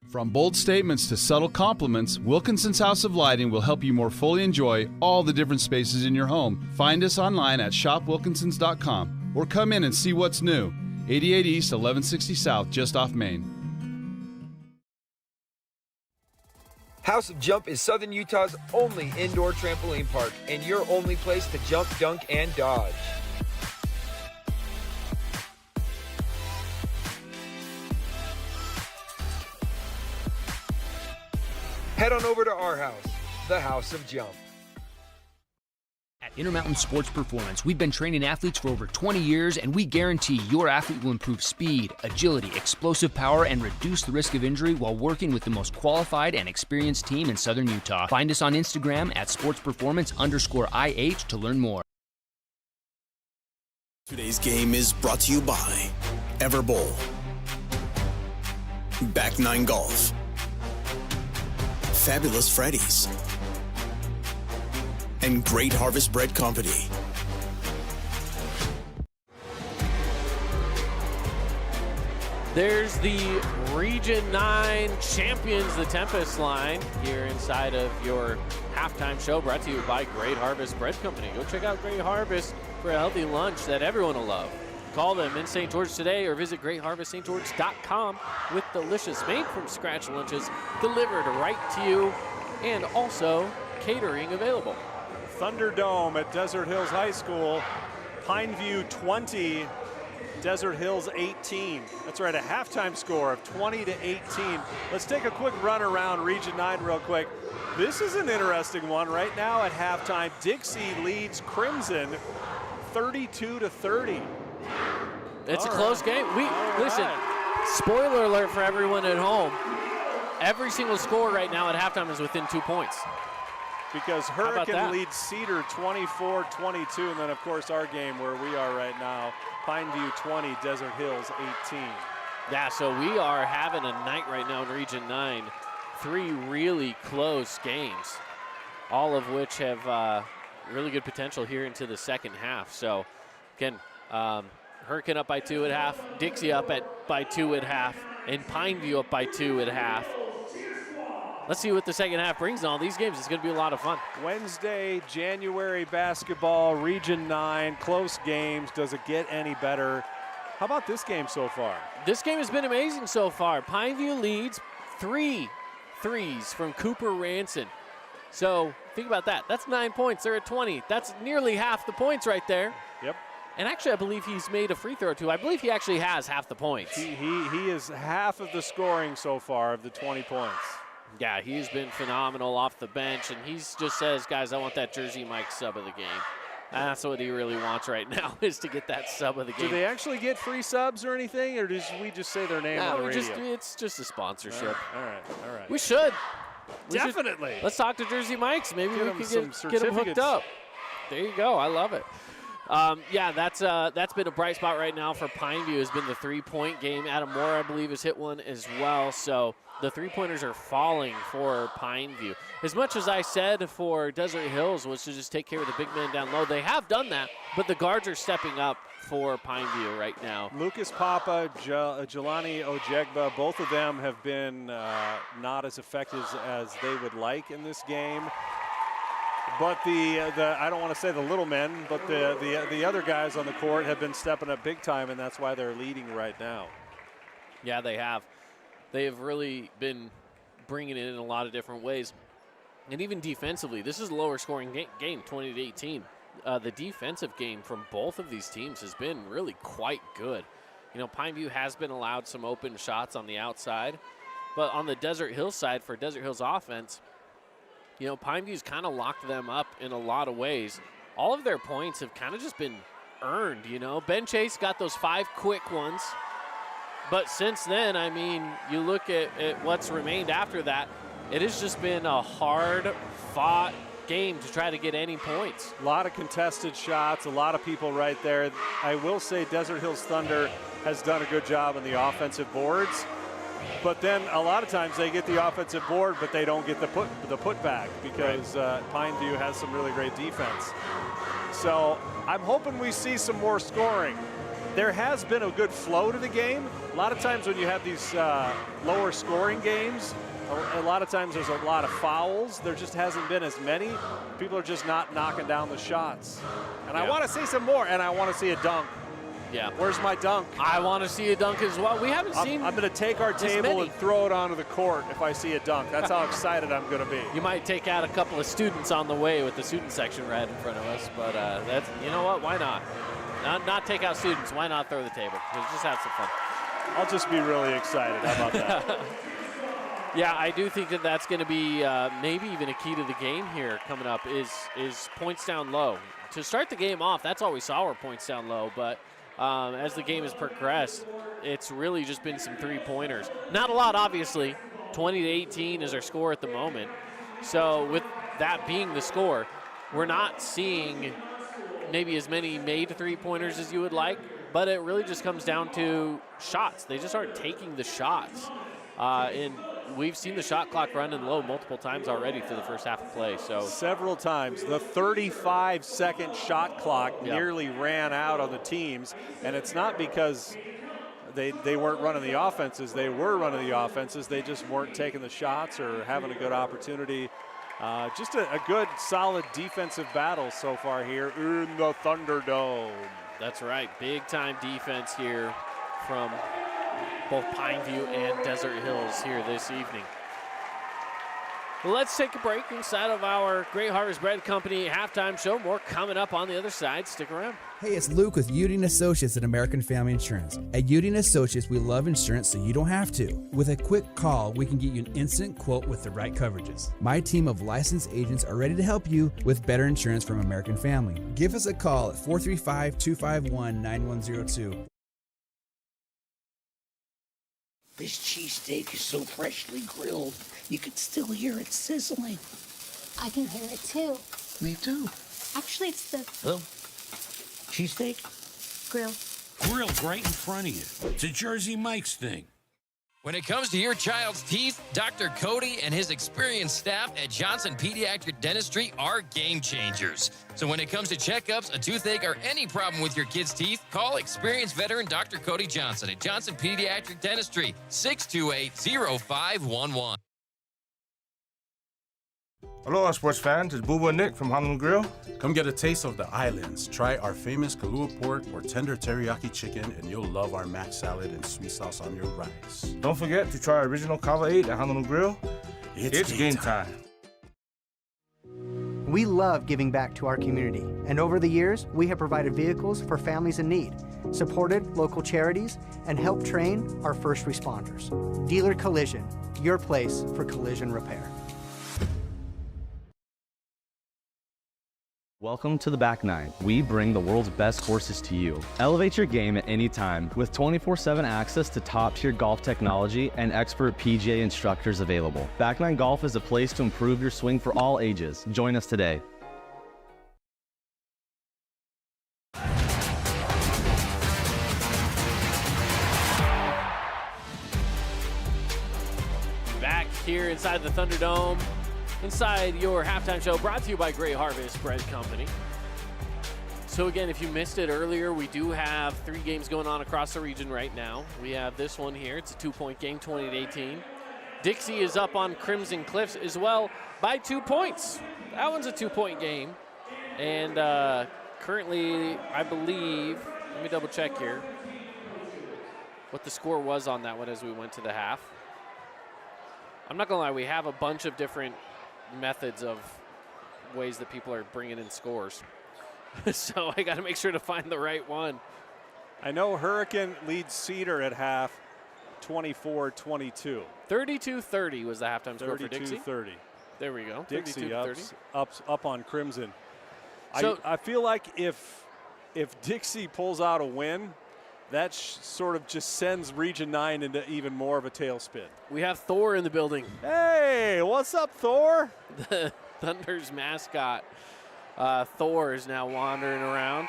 From bold statements to subtle compliments, Wilkinson's House of Lighting will help you more fully enjoy all the different spaces in your home. Find us online at shopwilkinsons.com or come in and see what's new. 88 East, 1160 South, just off Main. House of Jump is Southern Utah's only indoor trampoline park and your only place to jump, dunk, and dodge. Head on over to our house, the House of Jump. At Intermountain Sports Performance, we've been training athletes for over 20 years, and we guarantee your athlete will improve speed, agility, explosive power, and reduce the risk of injury while working with the most qualified and experienced team in Southern Utah. Find us on Instagram at sportsperformance_IH to learn more. Today's game is brought to you by Everbowl, Back 9 Golf, Fabulous Freddy's, and Great Harvest Bread Company. There's the Region 9 champions, the Tempest line, here inside of your halftime show, brought to you by Great Harvest Bread Company. Go check out Great Harvest for a healthy lunch that everyone will love. Call them in St. George today or visit greatharveststgeorge.com with delicious made-from-scratch lunches delivered right to you and also catering available. Thunderdome at Desert Hills High School. Pineview 20, Desert Hills 18. That's right, a halftime score of 20-18. Let's take a quick run around Region 9 real quick. This is an interesting one right now at halftime. Dixie leads Crimson 32-30. It's a close game. Listen, spoiler alert for everyone at home. Every single score right now at halftime is within 2 points. Because Hurricane leads Cedar 24-22, and then, of course, our game where we are right now, Pineview 20, Desert Hills 18. Yeah, so we are having a night right now in Region 9. 3 really close games. all of which have really good potential here into the second half. So, again, Hurricane up by 2 at half, Dixie up by 2 at half, and Pineview up by 2 at half. Let's see what the second half brings in all these games. It's going to be a lot of fun. Wednesday, January basketball, Region 9, close games. Does it get any better? How about this game so far? This game has been amazing so far. Pineview leads 3 threes from Cooper Ranson. So think about that. That's 9 points. They're at 20. That's nearly half the points right there. Yep. And actually, I believe he's made a free throw, too. I believe he actually has half the points. He is half of the scoring so far of the 20 points. Yeah, he's been phenomenal off the bench, and he just says, guys, I want that Jersey Mike sub of the game. And that's what he really wants right now, is to get that sub of the game. Do they actually get free subs or anything, or do we just say their name on the radio? It's just a sponsorship. All right. We should. Definitely. Let's talk to Jersey Mike's. Maybe we can get them hooked up. There you go. I love it. Yeah, that's been a bright spot right now for Pineview, has been the three-point game. Adam Moore, I believe, has hit one as well. So the three-pointers are falling for Pineview. As much as I said for Desert Hills was to just take care of the big man down low, they have done that, but the guards are stepping up for Pineview right now. Lucas Papa, Jelani Ojegba, both of them have been not as effective as they would like in this game. But the I don't want to say the little men, but the other guys on the court have been stepping up big time, and that's why they're leading right now. Yeah, they have. They have really been bringing it in a lot of different ways. And even defensively, this is a lower scoring game, 20-18. The defensive game from both of these teams has been really quite good. You know, Pineview has been allowed some open shots on the outside, but on the Desert Hills side, for Desert Hills offense, you know, Pineview's kind of locked them up in a lot of ways. All of their points have kind of just been earned, you know. Ben Chase got those 5 quick ones. But since then, I mean, you look at what's remained after that, it has just been a hard-fought game to try to get any points. A lot of contested shots, a lot of people right there. I will say Desert Hills Thunder has done a good job on the offensive boards. But then a lot of times they get the offensive board, but they don't get the putback because Pineview has some really great defense. So I'm hoping we see some more scoring. There has been a good flow to the game. A lot of times when you have these lower scoring games, a lot of times there's a lot of fouls. There just hasn't been as many. People are just not knocking down the shots. And I want to see some more, and I want to see a dunk. Yeah. Where's my dunk? I want to see a dunk as well. We haven't seen. I'm going to take our table and throw it onto the court if I see a dunk. That's how excited I'm going to be. You might take out a couple of students on the way with the student section right in front of us, but that's, you know what? Why not? Not take out students. Why not throw the table? Just have some fun. I'll just be really excited. How about that? Yeah, I do think that that's going to be maybe even a key to the game here coming up is points down low. To start the game off, that's all we saw were points down low, but as the game has progressed, it's really just been some three-pointers. Not a lot, obviously. 20-18 is our score at the moment. So with that being the score, we're not seeing maybe as many made three-pointers as you would like, but it really just comes down to shots. They just aren't taking the shots. And we've seen the shot clock running low multiple times already through the first half of play. So several times. The 35-second shot clock nearly ran out on the teams, and it's not because they weren't running the offenses. They were running the offenses. They just weren't taking the shots or having a good opportunity. Just a good, solid defensive battle so far here in the Thunderdome. That's right. Big-time defense here from both Pineview and Desert Hills here this evening. Well, let's take a break inside of our Great Harvest Bread Company halftime show. More coming up on the other side. Stick around. Hey, it's Luke with Udine Associates at American Family Insurance. At Udine Associates, we love insurance so you don't have to. With a quick call, we can get you an instant quote with the right coverages. My team of licensed agents are ready to help you with better insurance from American Family. Give us a call at 435-251-9102. This cheesesteak is so freshly grilled, you can still hear it sizzling. I can hear it too. Me too. Actually, it's the Oh, cheesesteak? grill. Grilled right in front of you. It's a Jersey Mike's thing. When it comes to your child's teeth, Dr. Cody and his experienced staff at Johnson Pediatric Dentistry are game changers. So when it comes to checkups, a toothache, or any problem with your kid's teeth, call experienced veteran Dr. Cody Johnson at Johnson Pediatric Dentistry, 628-0511. Aloha, sports fans. It's Boo and Nick from Honolulu Grill. Come get a taste of the islands. Try our famous Kalua pork or tender teriyaki chicken, and you'll love our mac salad and sweet sauce on your rice. Don't forget to try our original Kava 8 at Honolulu Grill. It's game time. We love giving back to our community, and over the years, we have provided vehicles for families in need, supported local charities, and helped train our first responders. Dealer Collision, your place for collision repair. Welcome to the Back Nine. We bring the world's best courses to you. Elevate your game at any time with 24/7 access to top-tier golf technology and expert PGA instructors available. Back Nine Golf is a place to improve your swing for all ages. Join us today. Back here inside the Thunderdome. Inside your halftime show, brought to you by Great Harvest Bread Company. So again, if you missed it earlier, we do have 3 games going on across the region right now. We have this one here. It's a 2-point game, 20-18. Dixie is up on Crimson Cliffs as well by 2 points. That one's a 2-point game. And currently, I believe, let me double check here, what the score was on that one as we went to the half. I'm not gonna lie, we have a bunch of different methods of ways that people are bringing in scores. So I got to make sure to find the right one. I know Hurricane leads Cedar at half 24-22. 32-30 was the halftime score for Dixie. 32-30. There we go. Dixie up on Crimson. So, I feel like if Dixie pulls out a win, that sort of just sends Region 9 into even more of a tailspin. We have Thor in the building. Hey, what's up, Thor? The Thunder's mascot. Thor is now wandering around.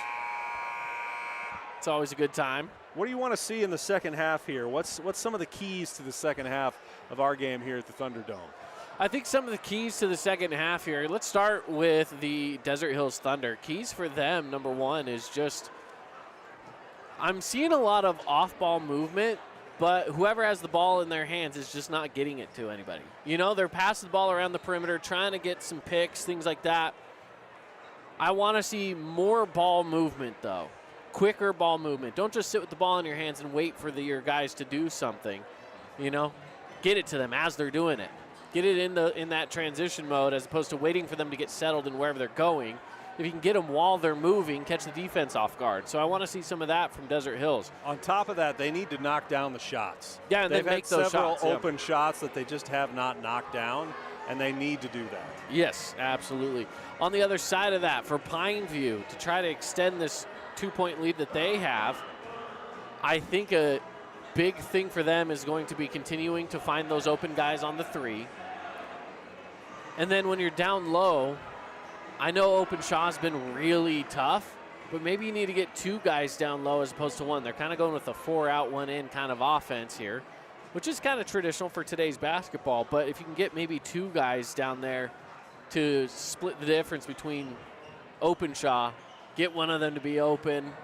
It's always a good time. What do you want to see in the second half here? What's some of the keys to the second half of our game here at the Thunderdome? I think some of the keys to the second half here, let's start with the Desert Hills Thunder. Keys for them, number one, is just I'm seeing a lot of off-ball movement, but whoever has the ball in their hands is just not getting it to anybody. You know, they're passing the ball around the perimeter, trying to get some picks, things like that. I want to see more ball movement, though. Quicker ball movement. Don't just sit with the ball in your hands and wait for your guys to do something. You know, get it to them as they're doing it. Get it in that transition mode as opposed to waiting for them to get settled in wherever they're going. If you can get them while they're moving, catch the defense off guard. So I want to see some of that from Desert Hills. On top of that, they need to knock down the shots. Yeah, and they've make had those several shots, open shots that they just have not knocked down, and they need to do that. Yes, absolutely. On the other side of that, for Pineview, to try to extend this 2-point lead that they have, I think a big thing for them is going to be continuing to find those open guys on the 3. And then when you're down low, I know Openshaw's been really tough, but maybe you need to get 2 guys down low as opposed to 1. They're kind of going with a 4-out, 1-in kind of offense here, which is kind of traditional for today's basketball. But if you can get maybe 2 guys down there to split the difference between Openshaw, get one of them to be open,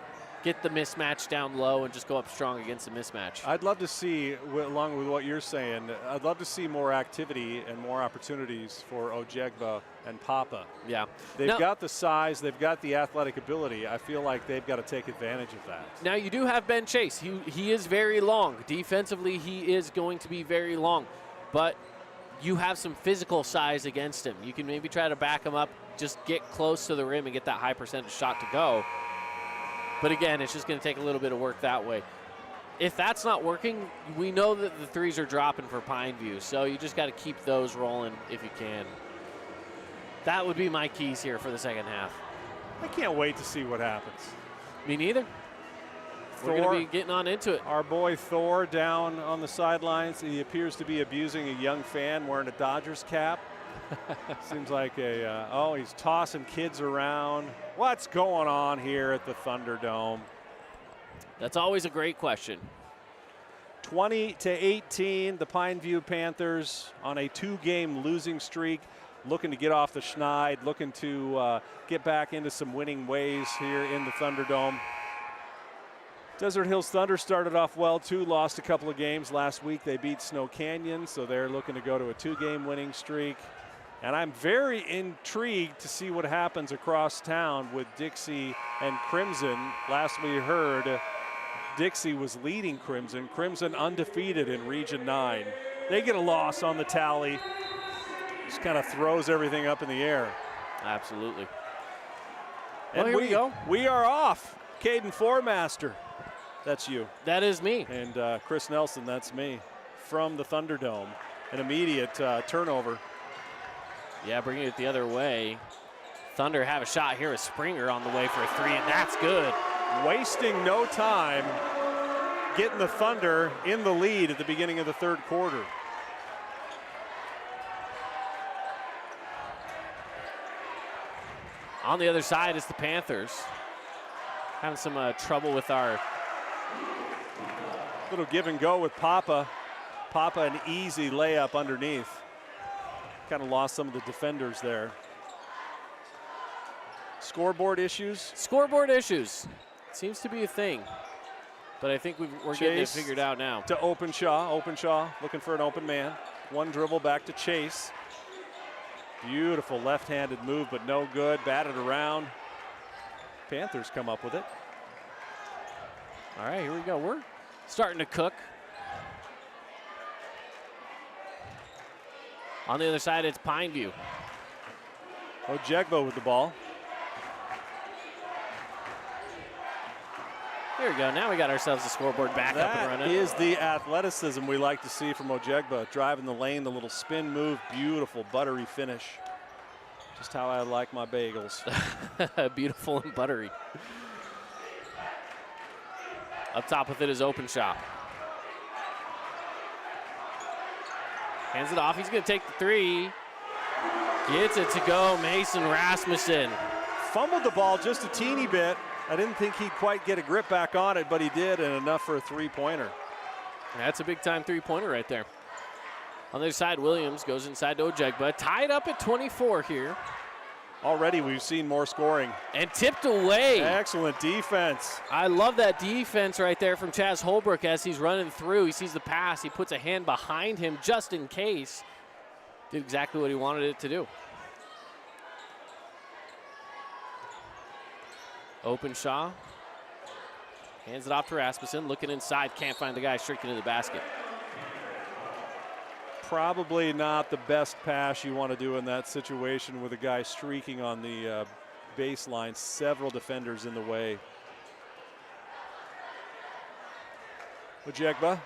get the mismatch down low, and just go up strong against the mismatch. I'd love to see, along with what you're saying, I'd love to see more activity and more opportunities for Ojegba and Papa. Yeah. They've got the size, they've got the athletic ability. I feel like they've got to take advantage of that. Now, you do have Ben Chase. He is very long. Defensively, he is going to be very long. But you have some physical size against him. You can maybe try to back him up, just get close to the rim and get that high percentage shot to go. But again, it's just going to take a little bit of work that way. If that's not working, we know that the 3s are dropping for Pineview, so you just got to keep those rolling if you can. That would be my keys here for the second half. I can't wait to see what happens. Me neither. We're going to be getting on into it. Our boy Thor down on the sidelines. He appears to be abusing a young fan wearing a Dodgers cap. Seems like he's tossing kids around. What's going on here at the Thunderdome? That's always a great question. 20-18, the Pineview Panthers on a 2-game losing streak, looking to get off the schneid, looking to get back into some winning ways here in the Thunderdome. Desert Hills Thunder started off well too, lost a couple of games last week. They beat Snow Canyon, so they're looking to go to a 2-game winning streak. And I'm very intrigued to see what happens across town with Dixie and Crimson. Last we heard, Dixie was leading Crimson. Crimson undefeated in Region 9. They get a loss on the tally. Just kind of throws everything up in the air. Absolutely. And well, here we go. We are off. Caden Formaster, that's you. That is me. And Chris Nelson, that's me. From the Thunderdome. An immediate turnover. Yeah, bringing it the other way. Thunder have a shot here with Springer on the way for a 3, and that's good. Wasting no time, getting the Thunder in the lead at the beginning of the third quarter. On the other side is the Panthers. Having some trouble with our... Little give and go with Papa. Papa, an easy layup underneath. Kind of lost some of the defenders there. Scoreboard issues? Scoreboard issues. Seems to be a thing. But I think we're getting it figured out now. To Openshaw. Openshaw looking for an open man. One dribble back to Chase. Beautiful left-handed move, but no good. Batted around. Panthers come up with it. All right, here we go. We're starting to cook. On the other side, it's Pineview. Ojegbo with the ball. Here we go. Now we got ourselves a scoreboard back up and running. That is the athleticism we like to see from Ojegbo. Driving the lane, the little spin move, beautiful buttery finish. Just how I like my bagels. Beautiful and buttery. Up top with it is Openshaw. Hands it off. He's going to take the 3. Gets it to go. Mason Rasmussen. Fumbled the ball just a teeny bit. I didn't think he'd quite get a grip back on it, but he did, and enough for a 3-pointer. That's a big-time 3-pointer right there. On the other side, Williams goes inside to Ojegba. Tied up at 24 here. Already we've seen more scoring. And tipped away. Excellent defense. I love that defense right there from Chaz Holbrook as he's running through. He sees the pass. He puts a hand behind him just in case. Did exactly what he wanted it to do. Openshaw hands it off to Rasmussen. Looking inside. Can't find the guy streaking to the basket. Probably not the best pass you want to do in that situation with a guy streaking on the baseline. Several defenders in the way. Ojegba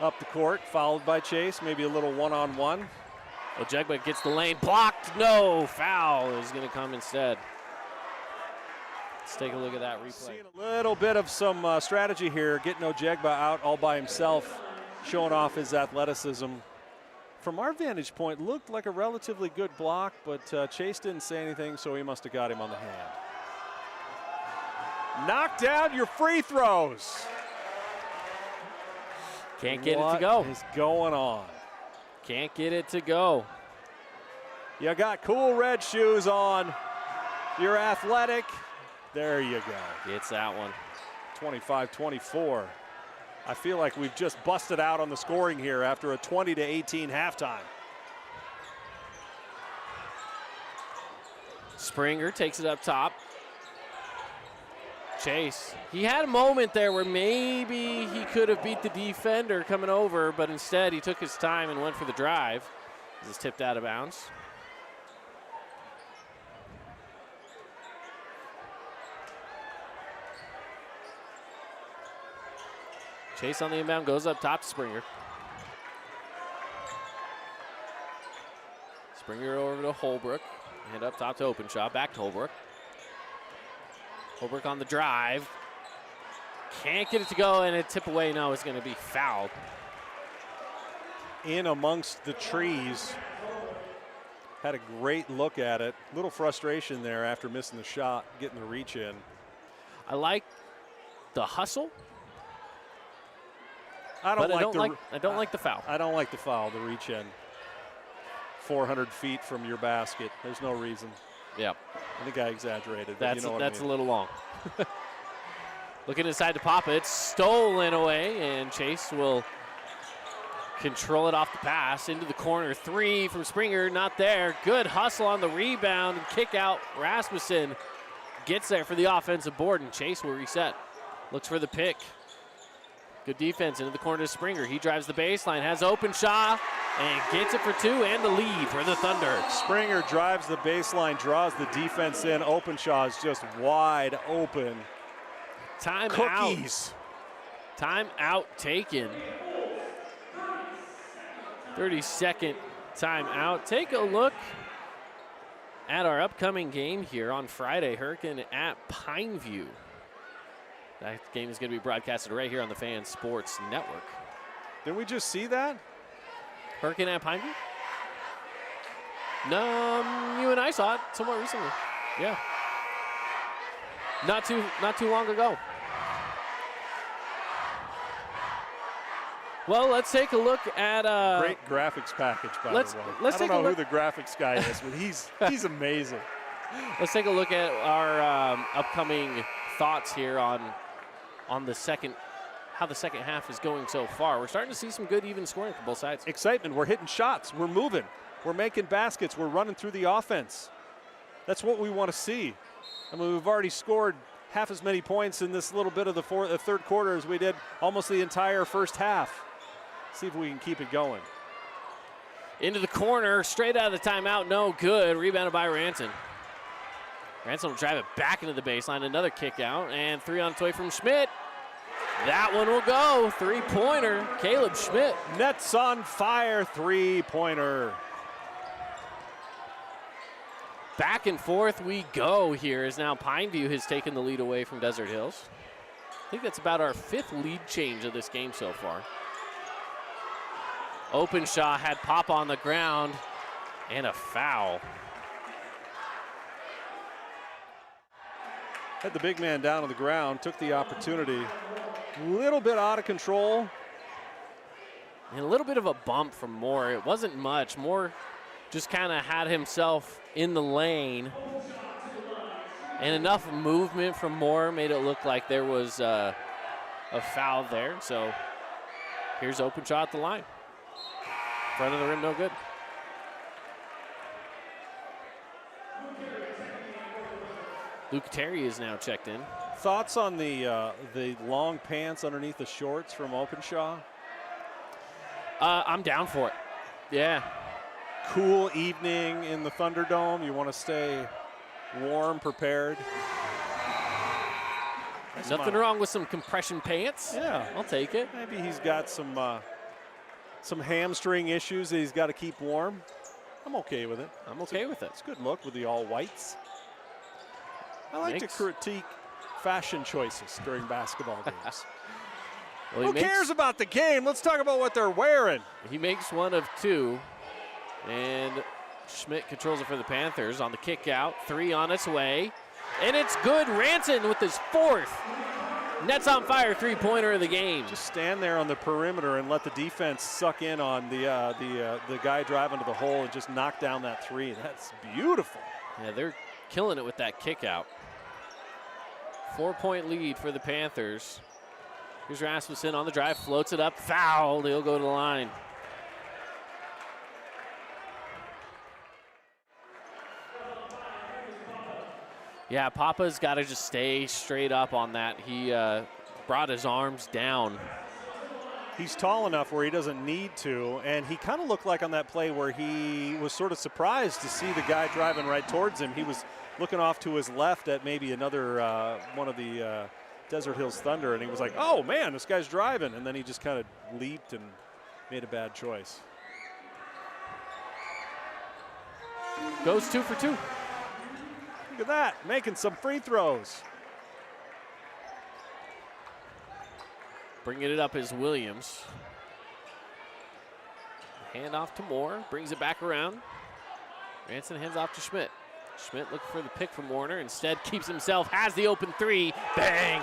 up the court, fouled by Chase. Maybe a little one-on-one. Ojegba gets the lane blocked. No, foul is going to come instead. Let's take a look at that replay. Seeing a little bit of some strategy here, getting Ojegba out all by himself, showing off his athleticism. From our vantage point, looked like a relatively good block, but Chase didn't say anything, so he must have got him on the hand. Knock down your free throws. Can't get it to go. What is going on? Can't get it to go. You got cool red shoes on. You're athletic. There you go. Gets that one. 25-24. I feel like we've just busted out on the scoring here after a 20-18 halftime. Springer takes it up top. Chase. He had a moment there where maybe he could have beat the defender coming over, but instead he took his time and went for the drive. This is tipped out of bounds. Chase on the inbound, goes up top to Springer. Springer over to Holbrook, and up top to Openshaw, back to Holbrook. Holbrook on the drive. Can't get it to go, and a tip away. No, it's going to be fouled. In amongst the trees. Had a great look at it. Little frustration there after missing the shot, getting the reach in. I like the hustle. I don't like the foul. I don't like the foul, the reach in. 400 feet from your basket. There's no reason. Yep. I think I exaggerated. That's you know that's I mean. a little long. Looking inside to Papa. It's stolen away, and Chase will control it off the pass into the corner. 3 from Springer, not there. Good hustle on the rebound and kick out. Rasmussen gets there for the offensive board, and Chase will reset. Looks for the pick. Good defense into the corner to Springer. He drives the baseline, has Openshaw, and gets it for 2 and the lead for the Thunder. Springer drives the baseline, draws the defense in. Openshaw is just wide open. Time Cookies. out. Time out taken. 30-second time out. Take a look at our upcoming game here on Friday. Hurricane at Pineview. That game is going to be broadcasted right here on the Fan Sports Network. Didn't we just see that? Hurricane at Pineview? No, you and I saw it somewhat recently. Yeah. Not too long ago. Well, let's take a look at great graphics package, by the way. Let's I don't take a know look. who the graphics guy is, but he's amazing. Let's take a look at our upcoming thoughts here on the second, how the second half is going so far. We're starting to see some good even scoring from both sides. Excitement. We're hitting shots. We're moving. We're making baskets. We're running through the offense. That's what we want to see. I mean, we've already scored half as many points in this little bit of the third quarter as we did almost the entire first half. See if we can keep it going. Into the corner, straight out of the timeout, no good. Rebounded by Ranson. Ranson will drive it back into the baseline. Another kick out, and 3 on its way from Schmidt. That one will go. 3-pointer, Caleb Schmidt. Nets on fire, 3-pointer. Back and forth we go here as now Pineview has taken the lead away from Desert Hills. I think that's about our 5th lead change of this game so far. Openshaw had Pop on the ground and a foul. Had the big man down on the ground, took the opportunity. A little bit out of control. And a little bit of a bump from Moore. It wasn't much. Moore just kind of had himself in the lane. And enough movement from Moore made it look like there was a foul there. So here's Openshaw at the line. Front of the rim, no good. Luke Terry is now checked in. Thoughts on the long pants underneath the shorts from Openshaw? I'm down for it. Yeah. Cool evening in the Thunderdome. You want to stay warm, prepared. Nothing wrong with some compression pants. Yeah, I'll take it. Maybe he's got some hamstring issues that he's got to keep warm. I'm okay with it. I'm okay with it. It's a good look with the all whites. I like to critique fashion choices during basketball games. Well, who cares about the game? Let's talk about what they're wearing. He makes one of 2, and Schmidt controls it for the Panthers on the kick out. 3 on its way, and it's good. Ranson with his 4th. Nets on fire, 3-pointer of the game. Just stand there on the perimeter and let the defense suck in on the guy driving to the hole and just knock down that 3. That's beautiful. Yeah, they're killing it with that kick out. 4-point lead for the Panthers. Here's Rasmussen on the drive, floats it up, fouled. He'll go to the line. Yeah, Papa's got to just stay straight up on that. He brought his arms down. He's tall enough where he doesn't need to, and he kind of looked like on that play where he was sort of surprised to see the guy driving right towards him. He was looking off to his left at maybe another one of the Desert Hills Thunder, and he was like, oh man, this guy's driving, and then he just kind of leaped and made a bad choice. Goes 2 for 2. Look at that, making some free throws. Bringing it up is Williams. Hand off to Moore, brings it back around. Ranson hands off to Schmidt. Schmidt looking for the pick from Warner. Instead keeps himself, has the open 3. Bang!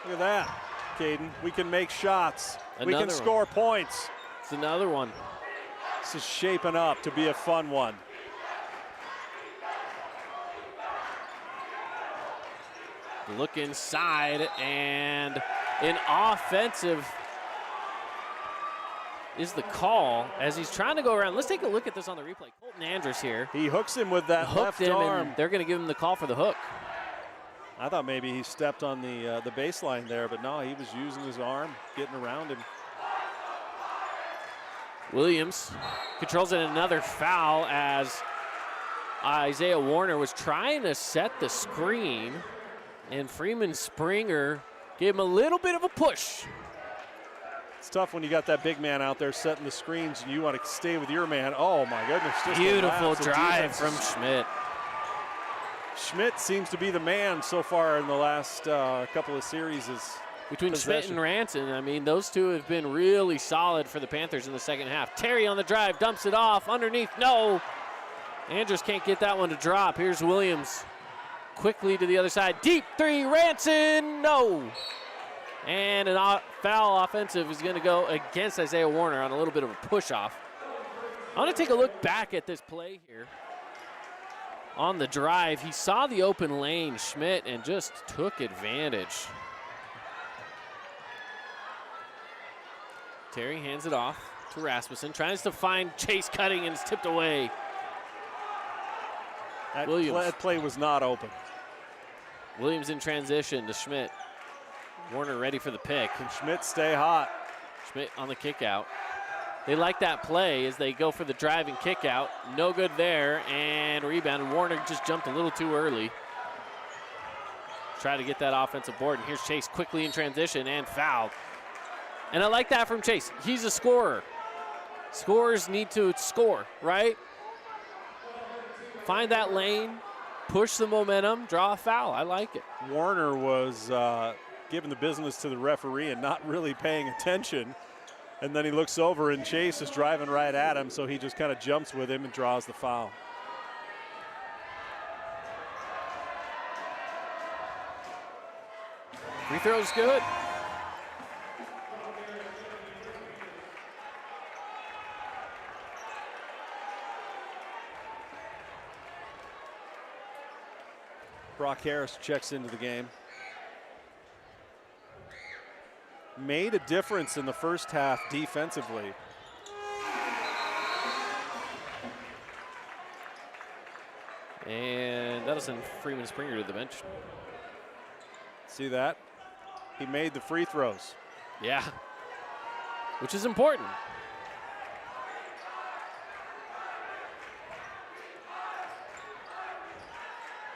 Look at that, Caden. We can make shots. We Another can score points. It's another one. This is shaping up to be a fun one. Look inside, and an offensive is the call as he's trying to go around. Let's take a look at this on the replay. Colton Andrus here. He hooks him with that left arm. And they're going to give him the call for the hook. I thought maybe he stepped on the baseline there, but no, he was using his arm, getting around him. Williams controls it, another foul as Isaiah Warner was trying to set the screen, and Freeman Springer gave him a little bit of a push. It's tough when you got that big man out there setting the screens and you want to stay with your man. Oh my goodness. Just beautiful drive from Schmidt. Schmidt seems to be the man so far in the last couple of series. Between Schmidt and Ranson, I mean, those two have been really solid for the Panthers in the second half. Terry on the drive, dumps it off, underneath, no. Andrews can't get that one to drop. Here's Williams quickly to the other side. Deep three, Ranson, no. And an foul offensive is going to go against Isaiah Warner on a little bit of a push-off. I want to take a look back at this play here. On the drive, he saw the open lane, Schmidt, and just took advantage. Terry hands it off to Rasmussen, tries to find Chase cutting, and it's tipped away. That play was not open. Williams in transition to Schmidt. Warner ready for the pick. Can Schmidt stay hot? Schmidt on the kick out. They like that play as they go for the driving kick out. No good there, and rebound. Warner just jumped a little too early. Try to get that offensive board, and here's Chase quickly in transition and fouled. And I like that from Chase. He's a scorer. Scorers need to score, right? Find that lane, push the momentum, draw a foul. I like it. Warner was giving the business to the referee and not really paying attention. And then he looks over and Chase is driving right at him, so he just kind of jumps with him and draws the foul. Free throw's good. Brock Harris checks into the game. Made a difference in the first half defensively. And that'll send Freeman Springer to the bench. See that? He made the free throws. Yeah, which is important.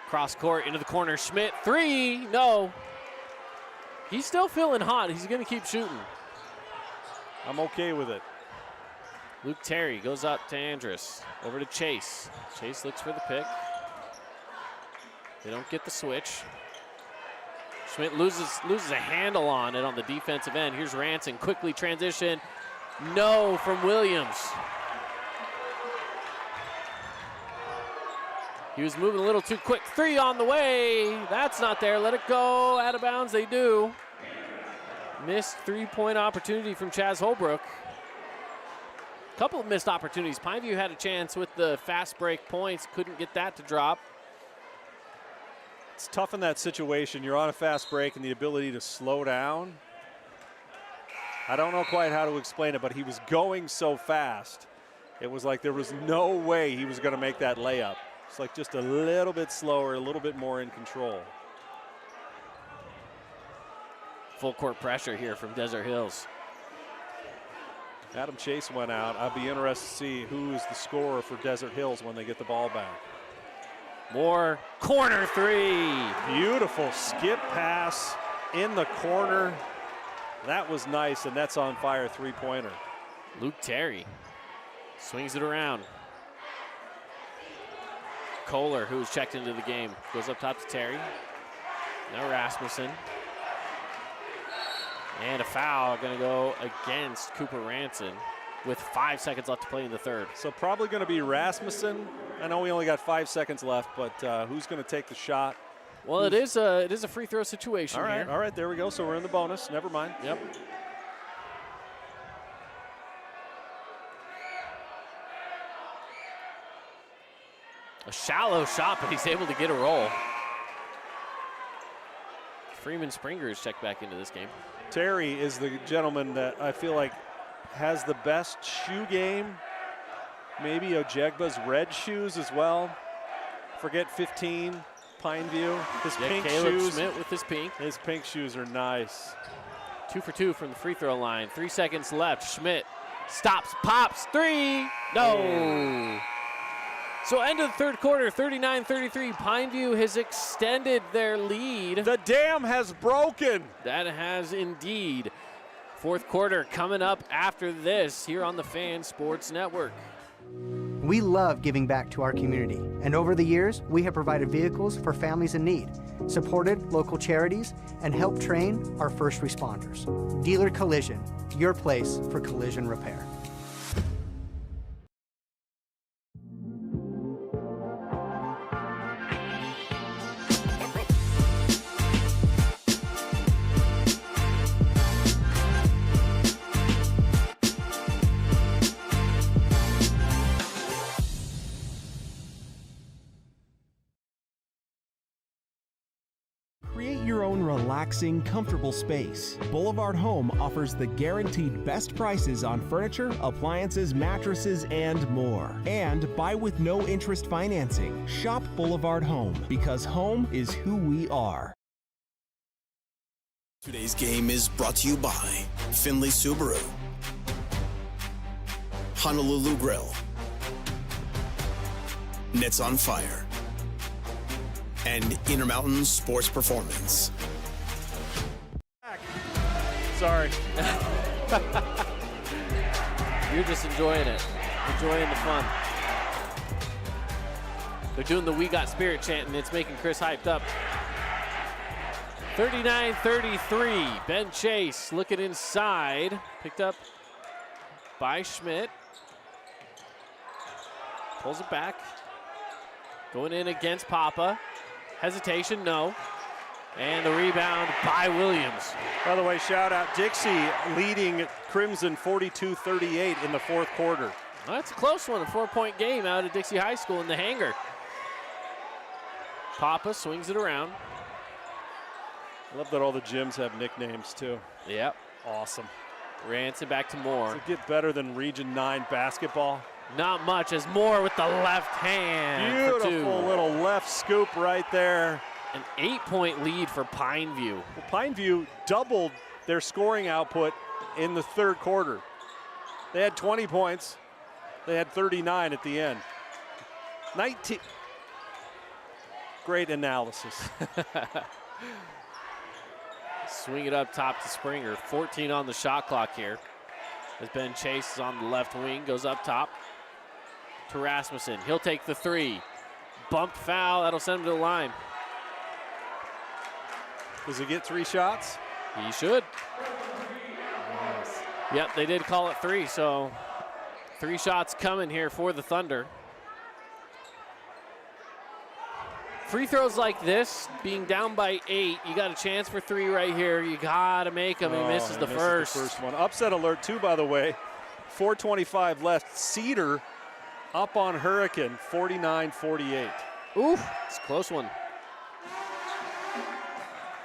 Cross court into the corner. Schmidt, three, no. He's still feeling hot. He's going to keep shooting. I'm okay with it. Luke Terry goes up to Andrus. Over to Chase. Chase looks for the pick. They don't get the switch. Schmidt loses a handle on it on the defensive end. Here's Ranson, quickly transition. No from Williams. He was moving a little too quick. Three on the way. That's not there. Let it go. Out of bounds they do. Missed three-point opportunity from Chaz Holbrook. Couple of missed opportunities. Pineview had a chance with the fast break points. Couldn't get that to drop. It's tough in that situation. You're on a fast break and the ability to slow down. I don't know quite how to explain it, but he was going so fast. It was like there was no way he was going to make that layup. It's like just a little bit slower, a little bit more in control. Full court pressure here from Desert Hills. Adam Chase went out. I'd be interested to see who is the scorer for Desert Hills when they get the ball back. More corner three. Beautiful skip pass in the corner. That was nice, and that's on fire three-pointer. Luke Terry swings it around. Kohler, who's checked into the game, goes up top to Terry. Now Rasmussen. And a foul going to go against Cooper Ranson with 5 seconds left to play in the third. So probably going to be Rasmussen. I know we only got 5 seconds left, but who's going to take the shot? Well, it is a free throw situation All right, here. all right, there we go. So we're in the bonus. Never mind. Yep. A shallow shot, but he's able to get a roll. Freeman Springer is checked back into this game. Terry is the gentleman that I feel like has the best shoe game. Maybe Ojegba's red shoes as well. Forget 15, Pineview. His pink Caleb shoes. Schmidt with his pink. His pink shoes are nice. 2 for 2 from the free throw line. 3 seconds left. Schmidt stops, pops, 3. No. Oh. So end of the third quarter, 39-33. Pineview has extended their lead. The dam has broken. That has indeed. Fourth quarter coming up after this here on the Fan Sports Network. We love giving back to our community, and over the years, we have provided vehicles for families in need, supported local charities, and helped train our first responders. Dealer Collision, your place for collision repair. Create your own relaxing, comfortable space. Boulevard Home offers the guaranteed best prices on furniture, appliances, mattresses, and more. And buy with no interest financing. Shop Boulevard Home, because home is who we are. Today's game is brought to you by Findlay Subaru, Honolulu Grill, Nets on Fire, and Intermountain Sports Performance. Sorry. You're just enjoying it, enjoying the fun. They're doing the We Got Spirit chant, and it's making Chris hyped up. 39-33, Ben Chase looking inside, picked up by Schmidt. Pulls it back, going in against Papa. Hesitation, no. And the rebound by Williams. By the way, shout out Dixie leading Crimson 42-38 in the fourth quarter. Well, that's a close one, a 4-point game out of Dixie High School in the hangar. Papa swings it around. I love that all the gyms have nicknames too. Yep. Awesome. Ranson back to Moore. Does it get better than Region 9 basketball? Not much, as Moore with the left hand. Beautiful little left scoop right there. An 8-point lead for Pineview. Well, Pineview doubled their scoring output in the third quarter. They had 20 points. They had 39 at the end. 19. Great analysis. Swing it up top to Springer. 14 on the shot clock here. As Ben Chase is on the left wing, goes up top to Rasmussen. He'll take the 3. Bumped foul, that'll send him to the line. Does he get 3 shots? He should. Nice. Yep, they did call it 3, so 3 shots coming here for the Thunder. Free throws like this, being down by 8, you got a chance for 3 right here. You gotta make them. He misses the first. The first one. Upset alert too, by the way. 4:25 left. Cedar up on Hurricane, 49-48. Ooh, it's a close one.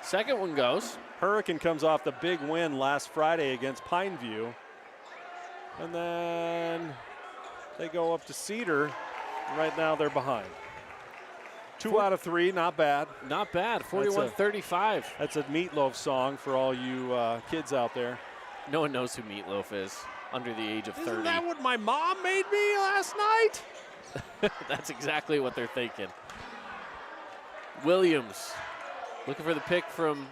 Second one goes. Hurricane comes off the big win last Friday against Pineview. And then they go up to Cedar. Right now they're behind. 2 out of 3, not bad. Not bad, 41-35. That's a Meatloaf song for all you kids out there. No one knows who Meatloaf is under the age of 30. Isn't that what my mom made me last night? That's exactly what they're thinking. Williams looking for the pick from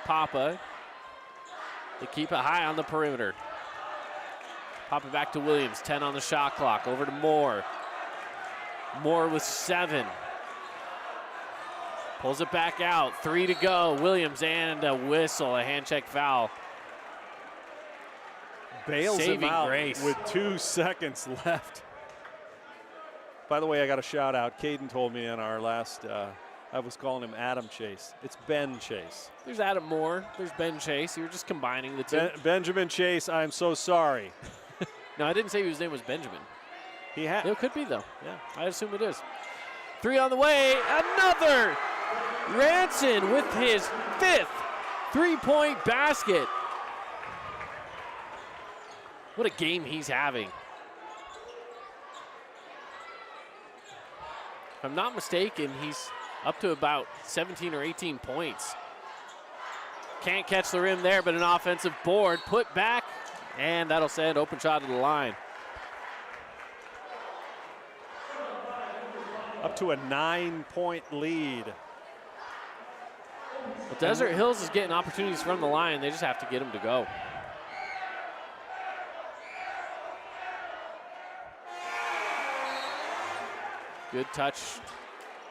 Papa. They keep it high on the perimeter. Pop it back to Williams, 10 on the shot clock. Over to Moore. Moore with 7. Pulls it back out, 3 to go. Williams and a whistle, a hand check foul. Bails Saving him out grace. with 2 seconds left. By the way, I got a shout out. Caden told me in our last I was calling him Adam Chase. It's Ben Chase. There's Adam Moore. There's Ben Chase. You're just combining the two. Benjamin Chase, I'm so sorry. No, I didn't say his name was Benjamin. It could be, though. Yeah. I assume it is. 3 on the way. Another! Ranson with his 5th three-point basket. What a game he's having. If I'm not mistaken, he's up to about 17 or 18 points. Can't catch the rim there, but an offensive board put back, and that'll send open shot to the line. Up to a 9-point lead. Well, Desert Hills is getting opportunities from the line. They just have to get them to go. Good touch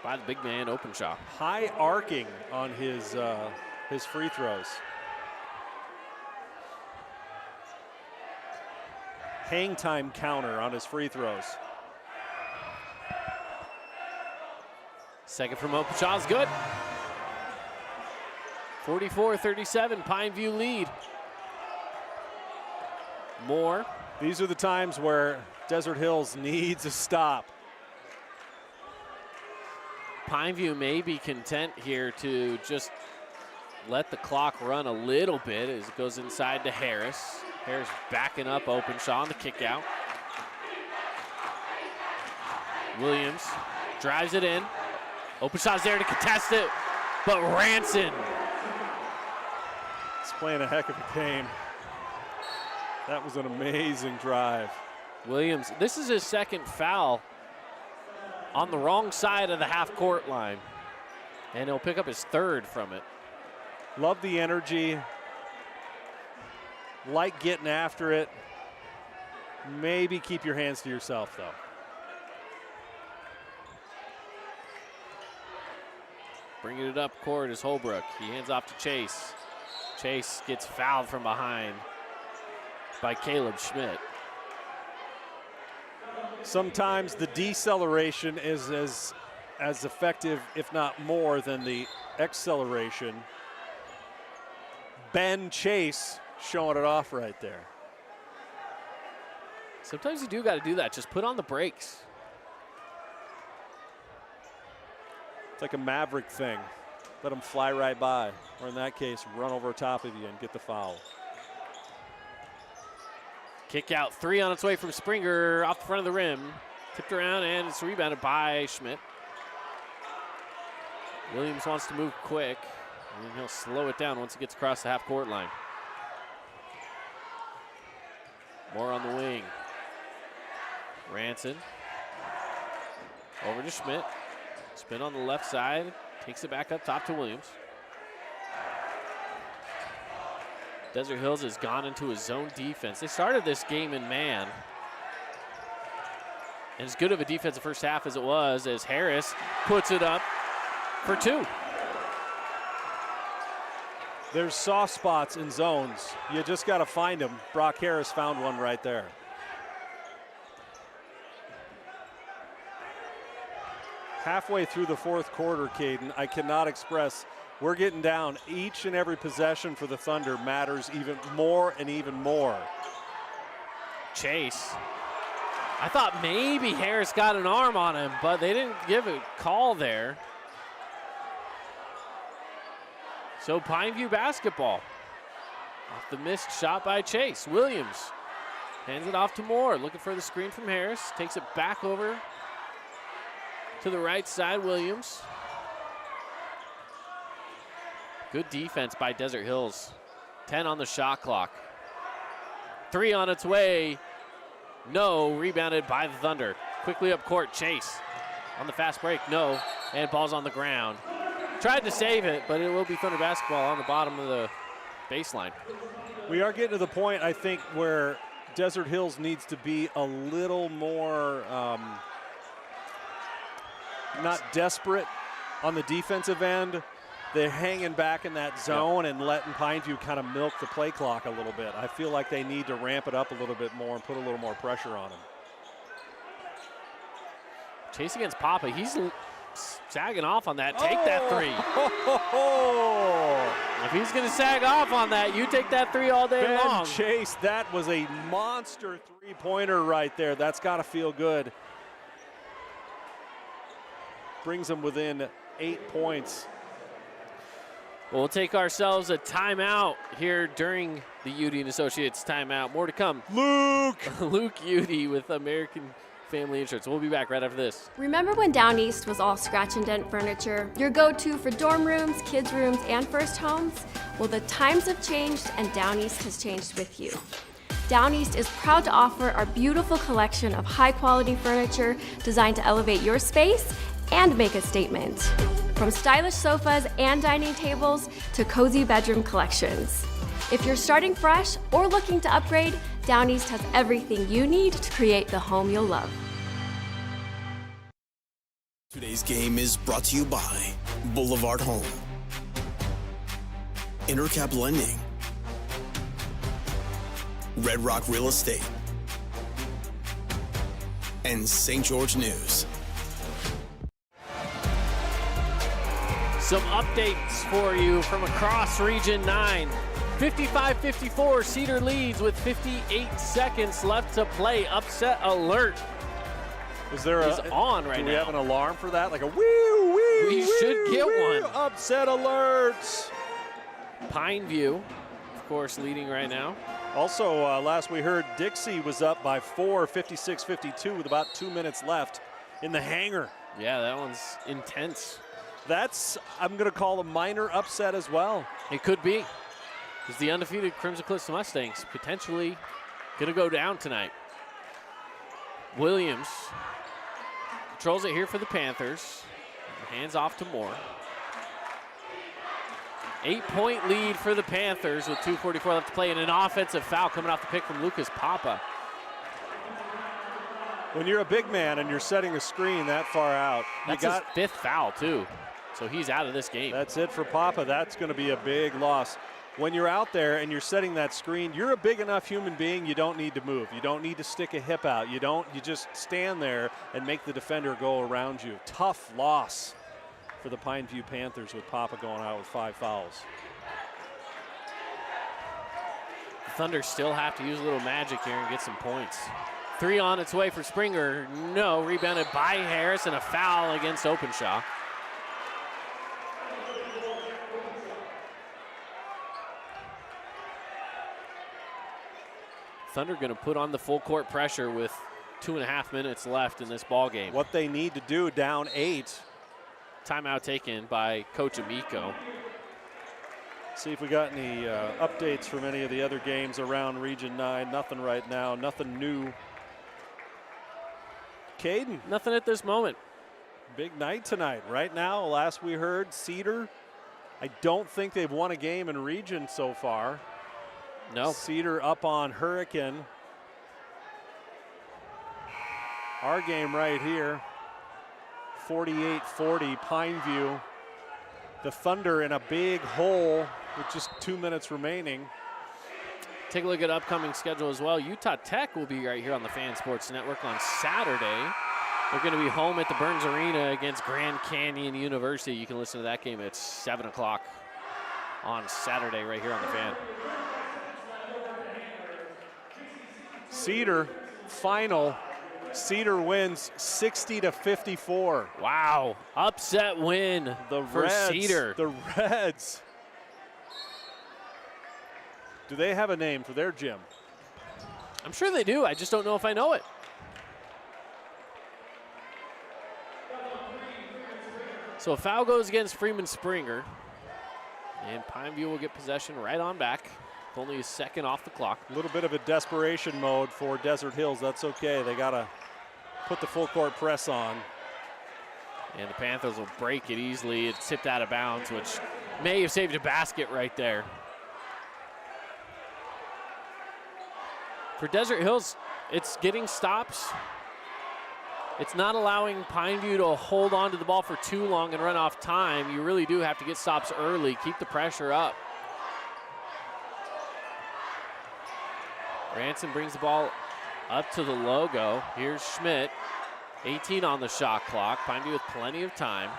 by the big man, Openshaw. High arcing on his free throws. Hang time counter on his free throws. Second from Openshaw is good. 44-37, Pineview lead. Moore. These are the times where Desert Hills needs a stop. Pineview may be content here to just let the clock run a little bit as it goes inside to Harris. Harris backing up Openshaw on the kick out. Williams drives it in. Openshaw's there to contest it, but Ranson. He's playing a heck of a game. That was an amazing drive. Williams, this is his second foul on the wrong side of the half-court line, and he'll pick up his 3rd from it. Love the energy. Like getting after it. Maybe keep your hands to yourself, though. Bringing it up court is Holbrook. He hands off to Chase. Chase gets fouled from behind by Caleb Schmidt. Sometimes the deceleration is as effective, if not more, than the acceleration. Ben Chase showing it off right there. Sometimes you do got to do that. Just put on the brakes. It's like a Maverick thing. Let them fly right by. Or in that case, run over top of you and get the foul. Kick out 3 on its way from Springer off the front of the rim. Tipped around and it's rebounded by Schmidt. Williams wants to move quick. And he'll slow it down once he gets across the half-court line. More on the wing. Ranson. Over to Schmidt. Spin on the left side. Takes it back up top to Williams. Desert Hills has gone into a zone defense. They started this game in man. And as good of a defensive first half as it was, as Harris puts it up for 2. There's soft spots in zones. You just got to find them. Brock Harris found one right there. Halfway through the 4th quarter, Caden, I cannot express. We're getting down. Each and every possession for the Thunder matters even more and even more. Chase. I thought maybe Harris got an arm on him, but they didn't give a call there. So Pineview basketball. Off the missed shot by Chase. Williams hands it off to Moore. Looking for the screen from Harris. Takes it back over to the right side, Williams. Good defense by Desert Hills. 10 on the shot clock. 3 on its way. No, rebounded by the Thunder. Quickly up court, Chase. On the fast break, no. And ball's on the ground. Tried to save it, but it will be Thunder basketball on the bottom of the baseline. We are getting to the point, I think, where Desert Hills needs to be a little more not desperate on the defensive end. They're hanging back in that zone and letting Pineview kind of milk the play clock a little bit. I feel like they need to ramp it up a little bit more and put a little more pressure on them. Chase against Papa. sagging off on that. Take that three. Oh. If he's going to sag off on that, you take that three all day Ben long. Chase, that was a monster three-pointer right there. That's got to feel good. Brings them within 8 points. We'll take ourselves a timeout here during the Udy and Associates timeout. More to come. Luke Udy with American Family Insurance. We'll be back right after this. Remember when Down East was all scratch and dent furniture? Your go-to for dorm rooms, kids' rooms, and first homes? Well, the times have changed and Down East has changed with you. Down East is proud to offer our beautiful collection of high-quality furniture designed to elevate your space and make a statement. From stylish sofas and dining tables to cozy bedroom collections. If you're starting fresh or looking to upgrade, Down East has everything you need to create the home you'll love. Today's game is brought to you by Boulevard Home, Intercap Lending, Red Rock Real Estate, and St. George News. Some updates for you from across Region 9. 55-54, Cedar leads with 58 seconds left to play. Upset alert. Is there He's on right now. Do we have an alarm for that? Like a wee, wee, We should get one. Upset alerts. Pineview, of course, leading right now. Also, last we heard, Dixie was up by 4, 56-52 with about 2 minutes left in the hangar. Yeah, that one's intense. That's, I'm going to call a minor upset as well. It could be. Because the undefeated Crimson Cliffs Mustangs potentially going to go down tonight. Williams controls it here for the Panthers. Hands off to Moore. 8-point lead for the Panthers with 2:44 left to play, and an offensive foul coming off the pick from Lucas Papa. When you're a big man and you're setting a screen that far out, That's his fifth foul, too. So he's out of this game. That's it for Papa. That's going to be a big loss. When you're out there and you're setting that screen, you're a big enough human being, you don't need to move. You don't need to stick a hip out. You just stand there and make the defender go around you. Tough loss for the Pineview Panthers with Papa going out with 5 fouls. The Thunder still have to use a little magic here and get some points. 3 on its way for Springer. No, rebounded by Harris and a foul against Openshaw. Thunder going to put on the full court pressure with 2.5 minutes left in this ball game. What they need to do, down 8. Timeout taken by Coach Amico. See if we got any updates from any of the other games around Region 9. Nothing right now, nothing new. Caden. Nothing at this moment. Big night tonight. Right now, last we heard, Cedar. I don't think they've won a game in Region so far. No. Cedar up on Hurricane. Our game right here, 48-40, Pineview. The Thunder in a big hole with just 2 minutes remaining. Take a look at upcoming schedule as well. Utah Tech will be right here on the Fan Sports Network on Saturday. They're going to be home at the Burns Arena against Grand Canyon University. You can listen to that game at 7 o'clock on Saturday right here on the Fan. Cedar, final. Cedar wins 60-54. Wow, upset win for Reds, Cedar. The Reds. Do they have a name for their gym? I'm sure they do. I just don't know if I know it. So a foul goes against Freeman Springer. And Pineview will get possession right on back. Only a second off the clock. A little bit of a desperation mode for Desert Hills. That's okay. They got to put the full court press on. And the Panthers will break it easily. It's tipped out of bounds, which may have saved a basket right there. For Desert Hills, it's getting stops. It's not allowing Pineview to hold on to the ball for too long and run off time. You really do have to get stops early, keep the pressure up. Ranson brings the ball up to the logo. Here's Schmidt. 18 on the shot clock. Pineview with plenty of time.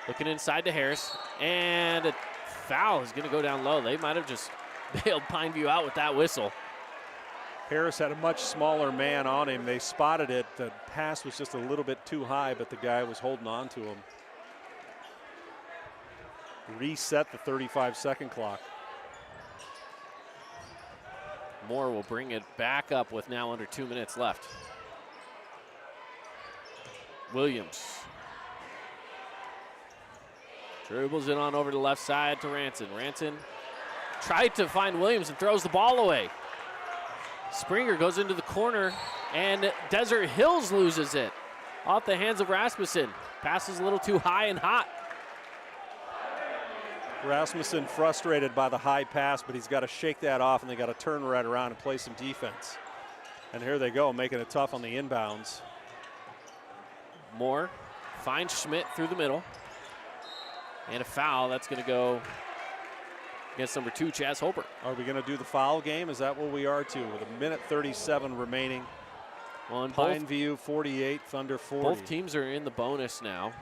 Looking inside to Harris, and a foul is going to go down low. They might have just bailed Pineview out with that whistle. Harris had a much smaller man on him. They spotted it. The pass was just a little bit too high, but the guy was holding on to him. Reset the 35-second clock. Moore will bring it back up with now under 2 minutes left. Williams. Dribbles it on over to the left side to Ranson. Ranson tried to find Williams and throws the ball away. Springer goes into the corner, and Desert Hills loses it off the hands of Rasmussen. Passes a little too high and hot. Rasmussen frustrated by the high pass, but he's got to shake that off, and they got to turn right around and play some defense. And here they go, making it tough on the inbounds. Moore finds Schmidt through the middle. And a foul. That's going to go against number 2, Chaz Holbert. Are we going to do the foul game? Is that what we are to? With a minute 37 remaining. Well, Pineview 48, Thunder 40. Both teams are in the bonus now.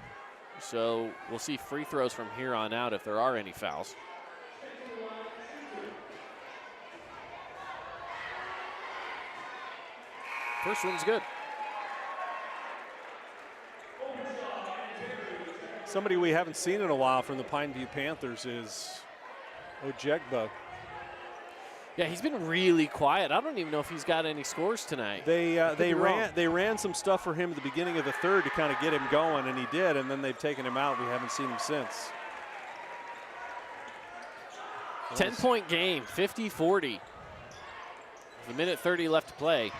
So we'll see free throws from here on out if there are any fouls. First one's good. Somebody we haven't seen in a while from the Pineview Panthers is Ojegba. Yeah, he's been really quiet. I don't even know if he's got any scores tonight. They ran some stuff for him at the beginning of the third to kind of get him going, and he did, and then they've taken him out. We haven't seen him since. 10-point game, 50-40. With a minute 30 left to play.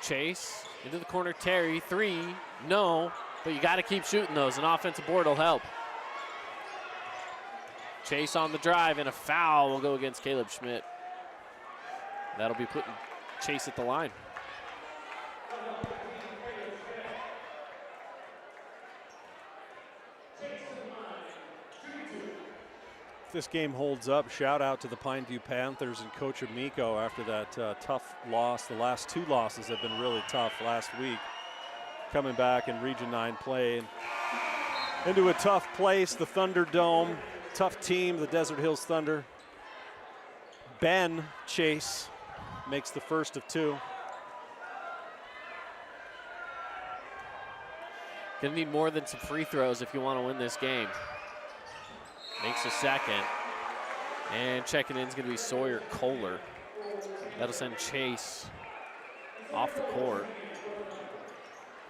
Chase into the corner, Terry, 3, no, but you got to keep shooting those. An offensive board will help. Chase on the drive, and a foul will go against Caleb Schmidt. That'll be putting Chase at the line. If this game holds up, shout out to the Pineview Panthers and Coach Amico after that tough loss. The last 2 losses have been really tough last week. Coming back in Region 9 play and into a tough place, the Thunderdome. Tough team, the Desert Hills Thunder. Ben Chase makes the first of 2. Gonna need more than some free throws if you want to win this game. Makes a second. And checking in is going to be Sawyer Kohler. That'll send Chase off the court.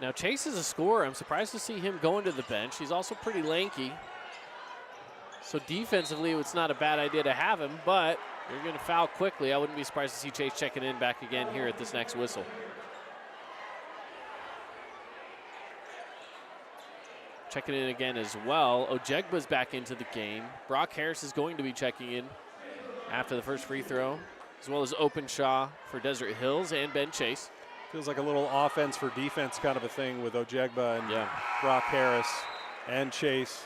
Now, Chase is a scorer. I'm surprised to see him going to the bench. He's also pretty lanky. So defensively, it's not a bad idea to have him, but you're going to foul quickly. I wouldn't be surprised to see Chase checking in back again here at this next whistle. Checking in again as well. Ojegba's back into the game. Brock Harris is going to be checking in after the first free throw, as well as Openshaw for Desert Hills and Ben Chase. Feels like a little offense for defense kind of a thing with Ojegba and Brock Harris and Chase.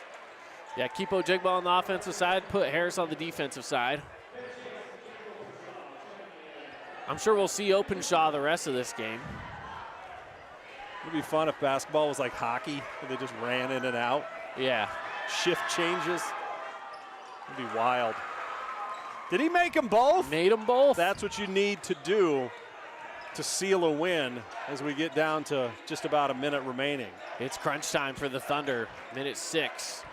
Yeah, keep Ojegba on the offensive side, put Harris on the defensive side. I'm sure we'll see Openshaw the rest of this game. It would be fun if basketball was like hockey, where they just ran in and out. Yeah. Shift changes. It would be wild. Did he make them both? Made them both. That's what you need to do to seal a win as we get down to just about a minute remaining. It's crunch time for the Thunder. Minute 6.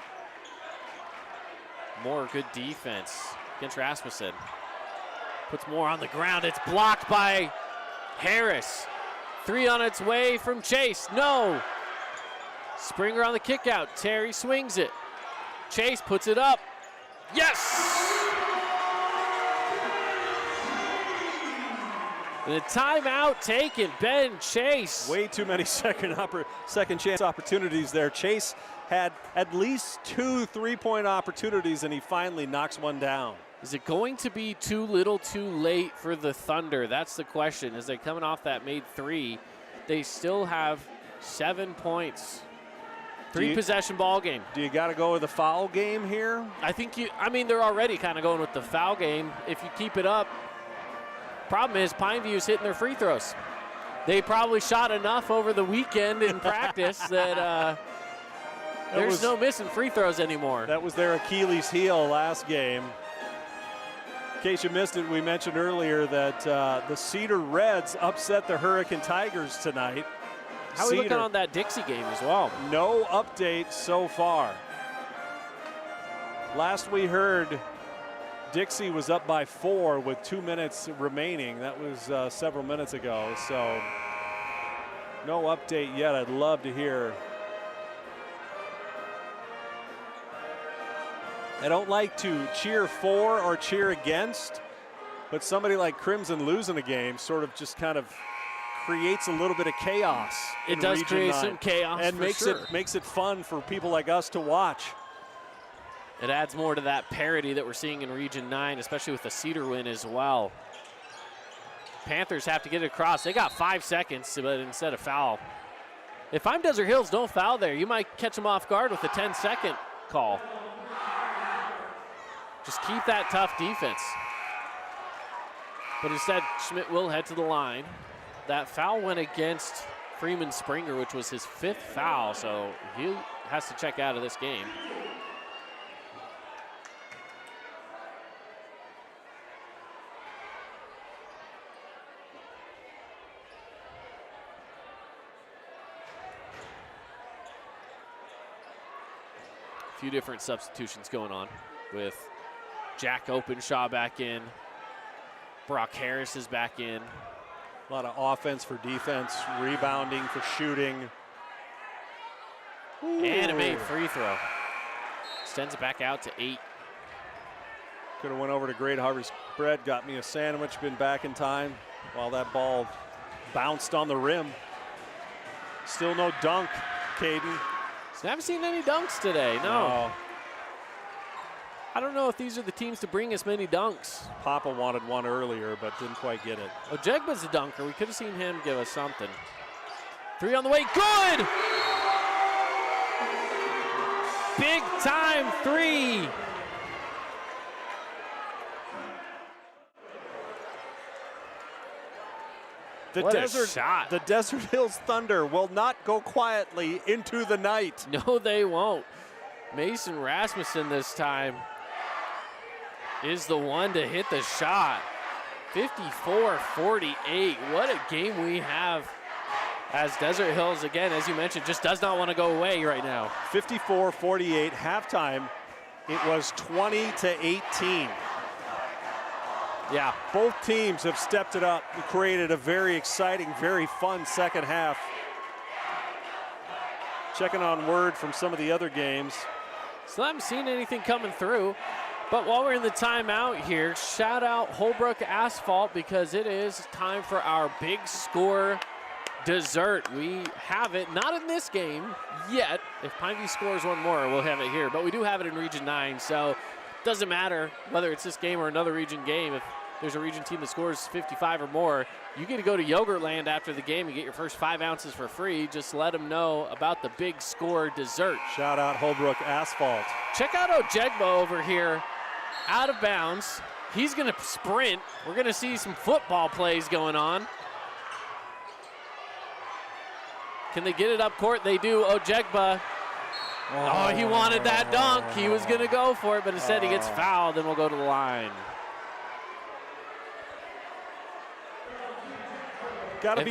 More good defense against Rasmussen. Puts Moore on the ground. It's blocked by Harris. 3 on its way from Chase. No. Springer on the kick out. Terry swings it. Chase puts it up. Yes! The timeout taken, Ben Chase. Way too many second chance opportunities there. Chase had at least 2 3-point opportunities, and he finally knocks one down. Is it going to be too little too late for the Thunder? That's the question. As they're coming off that made 3, they still have 7 points. 3-possession ball game. Do you got to go with the foul game here? I think they're already kind of going with the foul game. If you keep it up, problem is Pineview's hitting their free throws. They probably shot enough over the weekend in practice that there's no missing free throws anymore. That was their Achilles heel last game. In case you missed it, we mentioned earlier that the Cedar Reds upset the Hurricane Tigers tonight. How are we looking on that Dixie game as well? No update so far. Last we heard, Dixie was up by 4 with 2 minutes remaining. That was several minutes ago, so no update yet. I'd love to hear. I don't like to cheer for or cheer against, but somebody like Crimson losing a game sort of just kind of creates a little bit of chaos. It does create some chaos, and for makes it fun for people like us to watch. It adds more to that parity that we're seeing in Region 9, especially with the Cedar win as well. Panthers have to get it across. They got 5 seconds, but instead of foul. If I'm Desert Hills, don't foul there. You might catch them off guard with a 10-second call. Just keep that tough defense. But instead, Schmidt will head to the line. That foul went against Freeman Springer, which was his 5th foul, so he has to check out of this game. A few different substitutions going on with Jack Openshaw back in. Brock Harris is back in. A lot of offense for defense, rebounding for shooting. Ooh. And a made free throw. Extends it back out to 8. Could have went over to Great Harvest Bread, got me a sandwich, been back in time while that ball bounced on the rim. Still no dunk, Caden. So I haven't seen any dunks today, no. I don't know if these are the teams to bring us many dunks. Papa wanted one earlier, but didn't quite get it. Ojegba's a dunker. We could have seen him give us something. 3 on the way, good! Big time 3. The Desert Hills Thunder will not go quietly into the night. No, they won't. Mason Rasmussen this time is the one to hit the shot. 54-48. What a game we have as Desert Hills, again, as you mentioned, just does not want to go away right now. 54-48 halftime. It was 20-18. Yeah. Both teams have stepped it up and created a very exciting, very fun second half. Checking on word from some of the other games. Still haven't seen anything coming through. But while we're in the timeout here, shout out Holbrook Asphalt because it is time for our big score dessert. We have it, not in this game yet. If Pineview scores one more, we'll have it here. But we do have it in Region 9, so it doesn't matter whether it's this game or another region game. If there's a region team that scores 55 or more, you get to go to Yogurtland after the game and get your first 5 ounces for free. Just let them know about the big score dessert. Shout out Holbrook Asphalt. Check out Ojegba over here. Out of bounds. He's going to sprint. We're going to see some football plays going on. Can they get it up court? They do. Ojegba. Oh, he wanted that dunk. He was going to go for it, but instead he gets fouled, and we'll go to the line. Gotta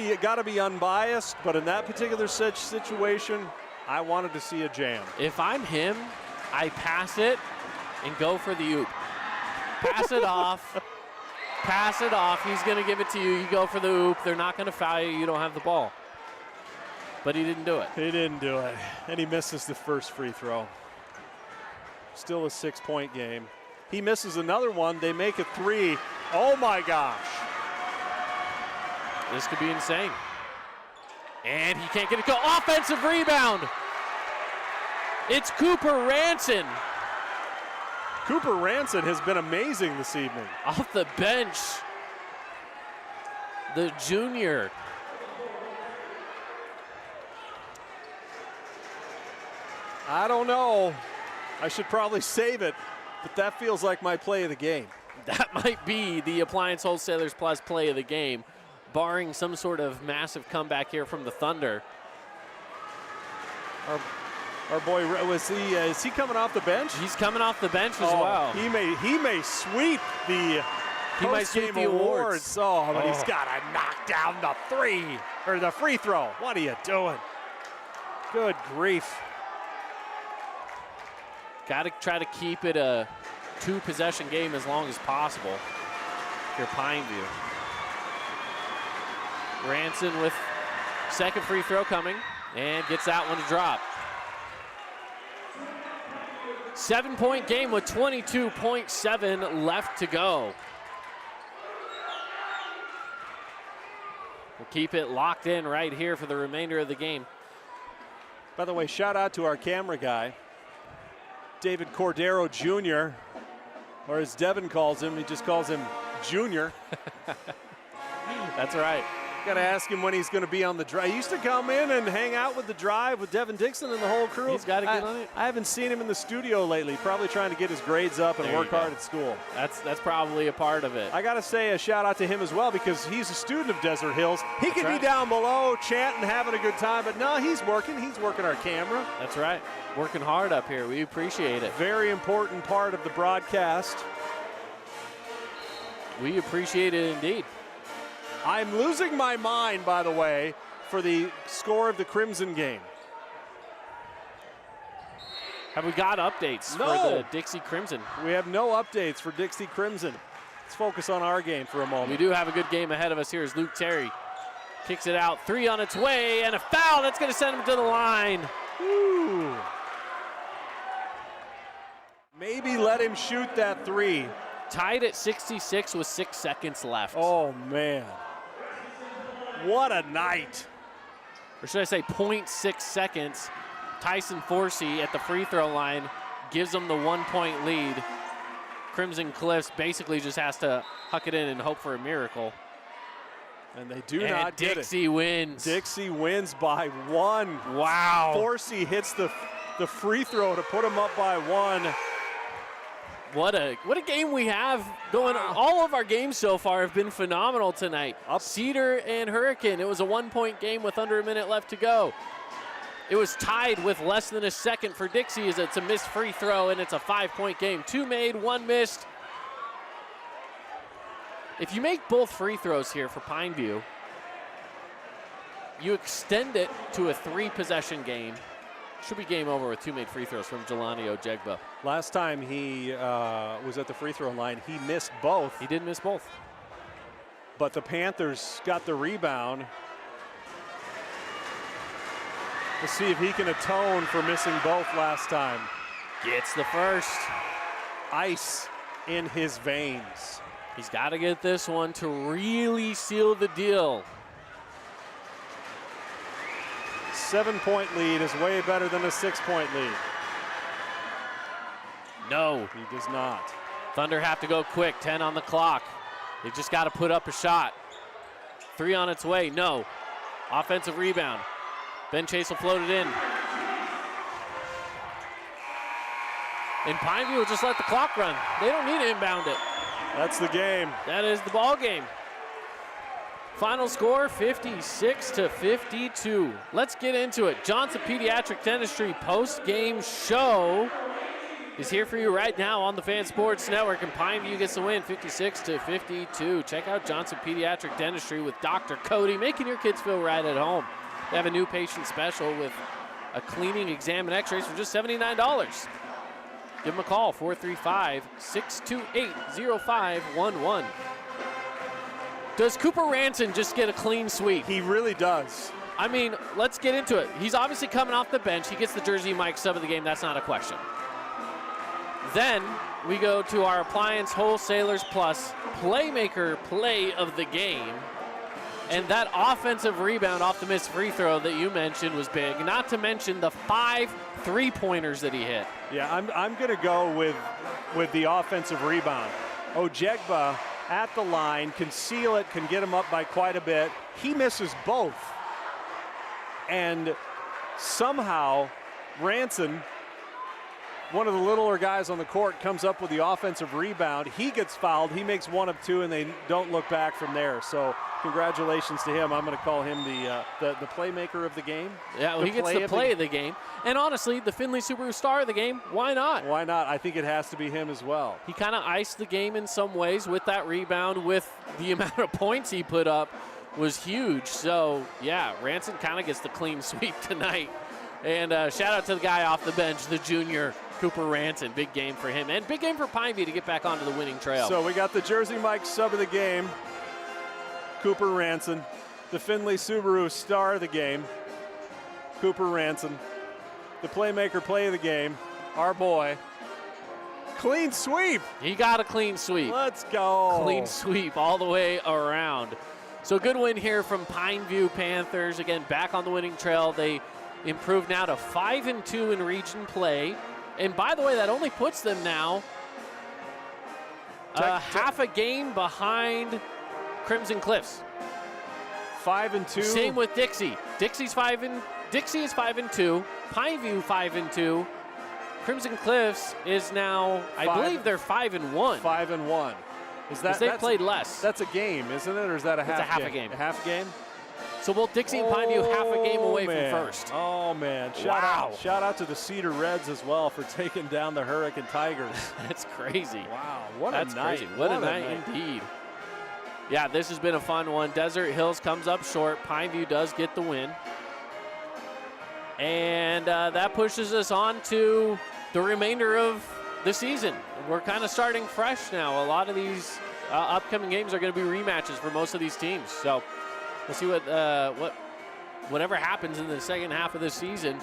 be unbiased, but in that particular situation, I wanted to see a jam. If I'm him, I pass it and go for the oop. Pass it off. Pass it off. He's going to give it to you. You go for the oop. They're not going to foul you. You don't have the ball. But he didn't do it. He didn't do it. And he misses the first free throw. Still a 6-point game. He misses another one. They make a 3. Oh, my gosh. This could be insane. And he can't get it go. Offensive rebound. It's Cooper Ranson. Cooper Ranson has been amazing this evening. Off the bench, the junior. I don't know. I should probably save it, but that feels like my play of the game. That might be the Appliance Wholesalers Plus play of the game. barring some sort of massive comeback here from the Thunder. Our boy, is he coming off the bench? He's coming off the bench as well. He may sweep the Postgame awards. Oh, but he's got to knock down the free throw. What are you doing? Good grief. Got to try to keep it a 2-possession game as long as possible. If you're Pineview. Ranson with second free throw coming and gets that one to drop. 7-point game with 22.7 left to go. We'll keep it locked in right here for the remainder of the game. By the way, shout out to our camera guy, David Cordero Jr., or as Devin calls him, he just calls him Junior. That's right. Got to ask him when he's going to be on the drive. He used to come in and hang out with the drive with Devin Dixon and the whole crew. He's got to get on it. I haven't seen him in the studio lately, probably trying to get his grades up and work hard at school. That's probably a part of it. I got to say a shout out to him as well because he's a student of Desert Hills. He could be down below chanting, having a good time, but no, he's working. He's working our camera. That's right. Working hard up here. We appreciate it. Very important part of the broadcast. We appreciate it indeed. I'm losing my mind, by the way, for the score of the Crimson game. Have we got updates for the Dixie Crimson? We have no updates for Dixie Crimson. Let's focus on our game for a moment. We do have a good game ahead of us here as Luke Terry kicks it out. 3 on its way, and a foul. That's going to send him to the line. Ooh. Maybe let him shoot that 3. Tied at 66 with 6 seconds left. Oh, man. What a night. Or should I say 0.6 seconds. Tyson Forsey at the free throw line gives them the 1-point lead. Crimson Cliffs basically just has to huck it in and hope for a miracle. And they do not get it. Dixie wins. Dixie wins by 1. Wow. Forsey hits the free throw to put him up by 1. What a game we have going. Wow. All of our games so far have been phenomenal tonight. Cedar and Hurricane, it was a 1-point game with under a minute left to go. It was tied with less than a second for Dixie as it's a missed free throw and it's a 5-point game. 2 made, 1 missed. If you make both free throws here for Pineview, you extend it to a 3-possession game. Should be game over with 2 made free throws from Jelani Ojegba. Last time he was at the free throw line, he missed both. He did miss both. But the Panthers got the rebound. Let's see if he can atone for missing both last time. Gets the first. Ice in his veins. He's got to get this one to really seal the deal. 7-point lead is way better than a 6-point lead. No. He does not. Thunder have to go quick, 10 on the clock. They just got to put up a shot. 3 on its way, no. Offensive rebound. Ben Chase will float it in. And Pineview will just let the clock run. They don't need to inbound it. That's the game. That is the ball game. Final score, 56-52. Let's get into it. Johnson Pediatric Dentistry post-game show is here for you right now on the Fan Sports Network, and Pineview gets the win, 56-52. Check out Johnson Pediatric Dentistry with Dr. Cody, making your kids feel right at home. They have a new patient special with a cleaning, exam, and x-rays for just $79. Give them a call, 435-628-0511. Does Cooper Ranson just get a clean sweep? He really does. I mean, let's get into it. He's obviously coming off the bench. He gets the Jersey Mike sub of the game. That's not a question. Then we go to our Appliance Wholesalers Plus Playmaker Play of the game. And that offensive rebound off the missed free throw that you mentioned was big, not to mention the 5 3-pointers that he hit. Yeah, I'm going to go with the offensive rebound. Ojegba at the line, can seal it, can get him up by quite a bit. He misses both. And somehow Ranson one of the littler guys on the court comes up with the offensive rebound. He gets fouled. He makes 1 of 2, and they don't look back from there. So congratulations to him. I'm going to call him the playmaker of the game. Yeah, well, he gets the play of the game. And honestly, the Findlay Subaru star of the game, why not? Why not? I think it has to be him as well. He kind of iced the game in some ways with that rebound, with the amount of points he put up was huge. So, yeah, Ranson kind of gets the clean sweep tonight. And shout out to the guy off the bench, the junior, Cooper Ranson. Big game for him. And big game for Pineview to get back onto the winning trail. So we got the Jersey Mike sub of the game, Cooper Ranson. The Findlay Subaru star of the game, Cooper Ranson. The playmaker play of the game, our boy. Clean sweep. He got a clean sweep. Let's go. Clean sweep all the way around. So good win here from Pineview Panthers. Again, back on the winning trail. They improved now to 5-2 in region play. And by the way, that only puts them now half a game behind Crimson Cliffs. 5-2. Same with Dixie. Dixie is 5-2. Pineview 5-2. Crimson Cliffs is now, I believe they're 5-1. 5-1. Is that they played less? That's a game, isn't it, or is that a half? It's a half game? a game. A half game. So both Dixie and Pineview half a game away from first. Oh man! Shout out to the Cedar Reds as well for taking down the Hurricane Tigers. That's crazy. Wow, what That's a night! Crazy. What a night indeed. Yeah, this has been a fun one. Desert Hills comes up short. Pineview does get the win. And that pushes us on to the remainder of the season. We're kind of starting fresh now. A lot of these upcoming games are going to be rematches for most of these teams. So we'll see whatever happens in the second half of the season.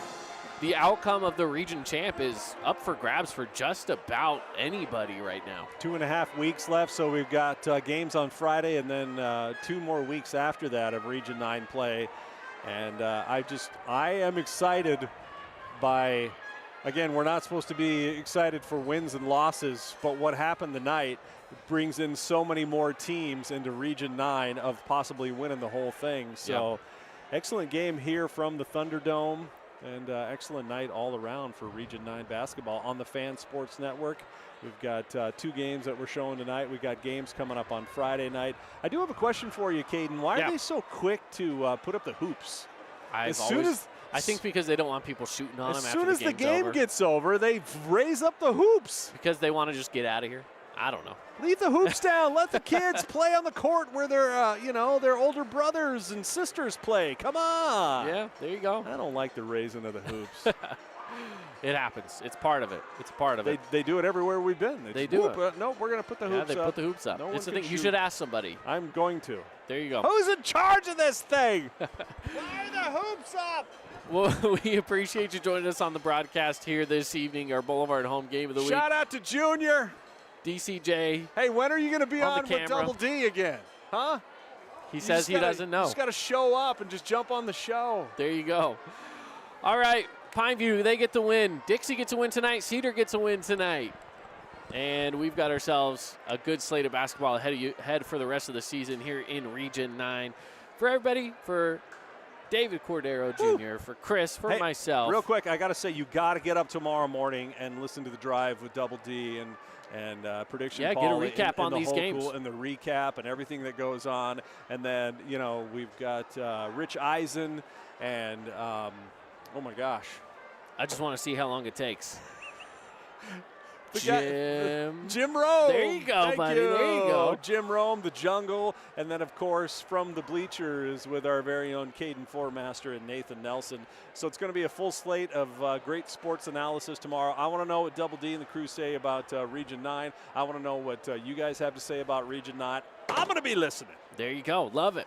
The outcome of the region champ is up for grabs for just about anybody right now. 2.5 weeks left, so we've got games on Friday and then 2 more weeks after that of Region 9 play. And I am excited by, again, we're not supposed to be excited for wins and losses, but what happened tonight brings in so many more teams into Region 9 of possibly winning the whole thing. So excellent game here from the Thunderdome. And excellent night all around for Region 9 basketball on the Fan Sports Network. We've got 2 games that we're showing tonight. We've got games coming up on Friday night. I do have a question for you, Caden. Why are they so quick to put up the hoops? I think because they don't want people shooting on them after the game's over. As soon as the game gets over, they raise up the hoops. Because they want to just get out of here. I don't know. Leave the hoops down. Let the kids play on the court where their older brothers and sisters play. Come on. Yeah, there you go. I don't like the raising of the hoops. It happens. It's part of it. It's part of it. They do it everywhere we've been. They do it. No, we're going to put the hoops up. Yeah, they put the hoops up. It's the thing. You should ask somebody. I'm going to. There you go. Who's in charge of this thing? Why are the hoops up? Well, we appreciate you joining us on the broadcast here this evening, our Boulevard home game of the week. Shout out to Junior. DCJ. Hey, when are you going to be on with Double D again? Huh? He says he doesn't know. You just got to show up and just jump on the show. There you go. All right, Pineview, they get the win. Dixie gets a win tonight. Cedar gets a win tonight. And we've got ourselves a good slate of basketball ahead for the rest of the season here in Region 9. For everybody, for David Cordero Jr., for Chris, for myself. Real quick, I got to say, you got to get up tomorrow morning and listen to The Drive with Double D and prediction. Yeah, Paul get a recap on these games. And the recap and everything that goes on. And then, we've got Rich Eisen and, oh my gosh. I just want to see how long it takes. Jim Rome. There you go, buddy. You. There you go. Jim Rome, the jungle. And then, of course, from the bleachers with our very own Caden Formaster and Nathan Nelson. So it's going to be a full slate of great sports analysis tomorrow. I want to know what Double D and the crew say about Region 9. I want to know what you guys have to say about Region 9. I'm going to be listening. There you go. Love it.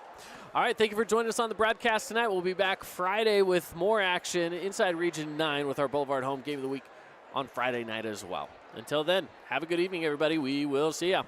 All right, thank you for joining us on the broadcast tonight. We'll be back Friday with more action inside Region 9 with our Boulevard home game of the week on Friday night as well. Until then, have a good evening, everybody. We will see ya.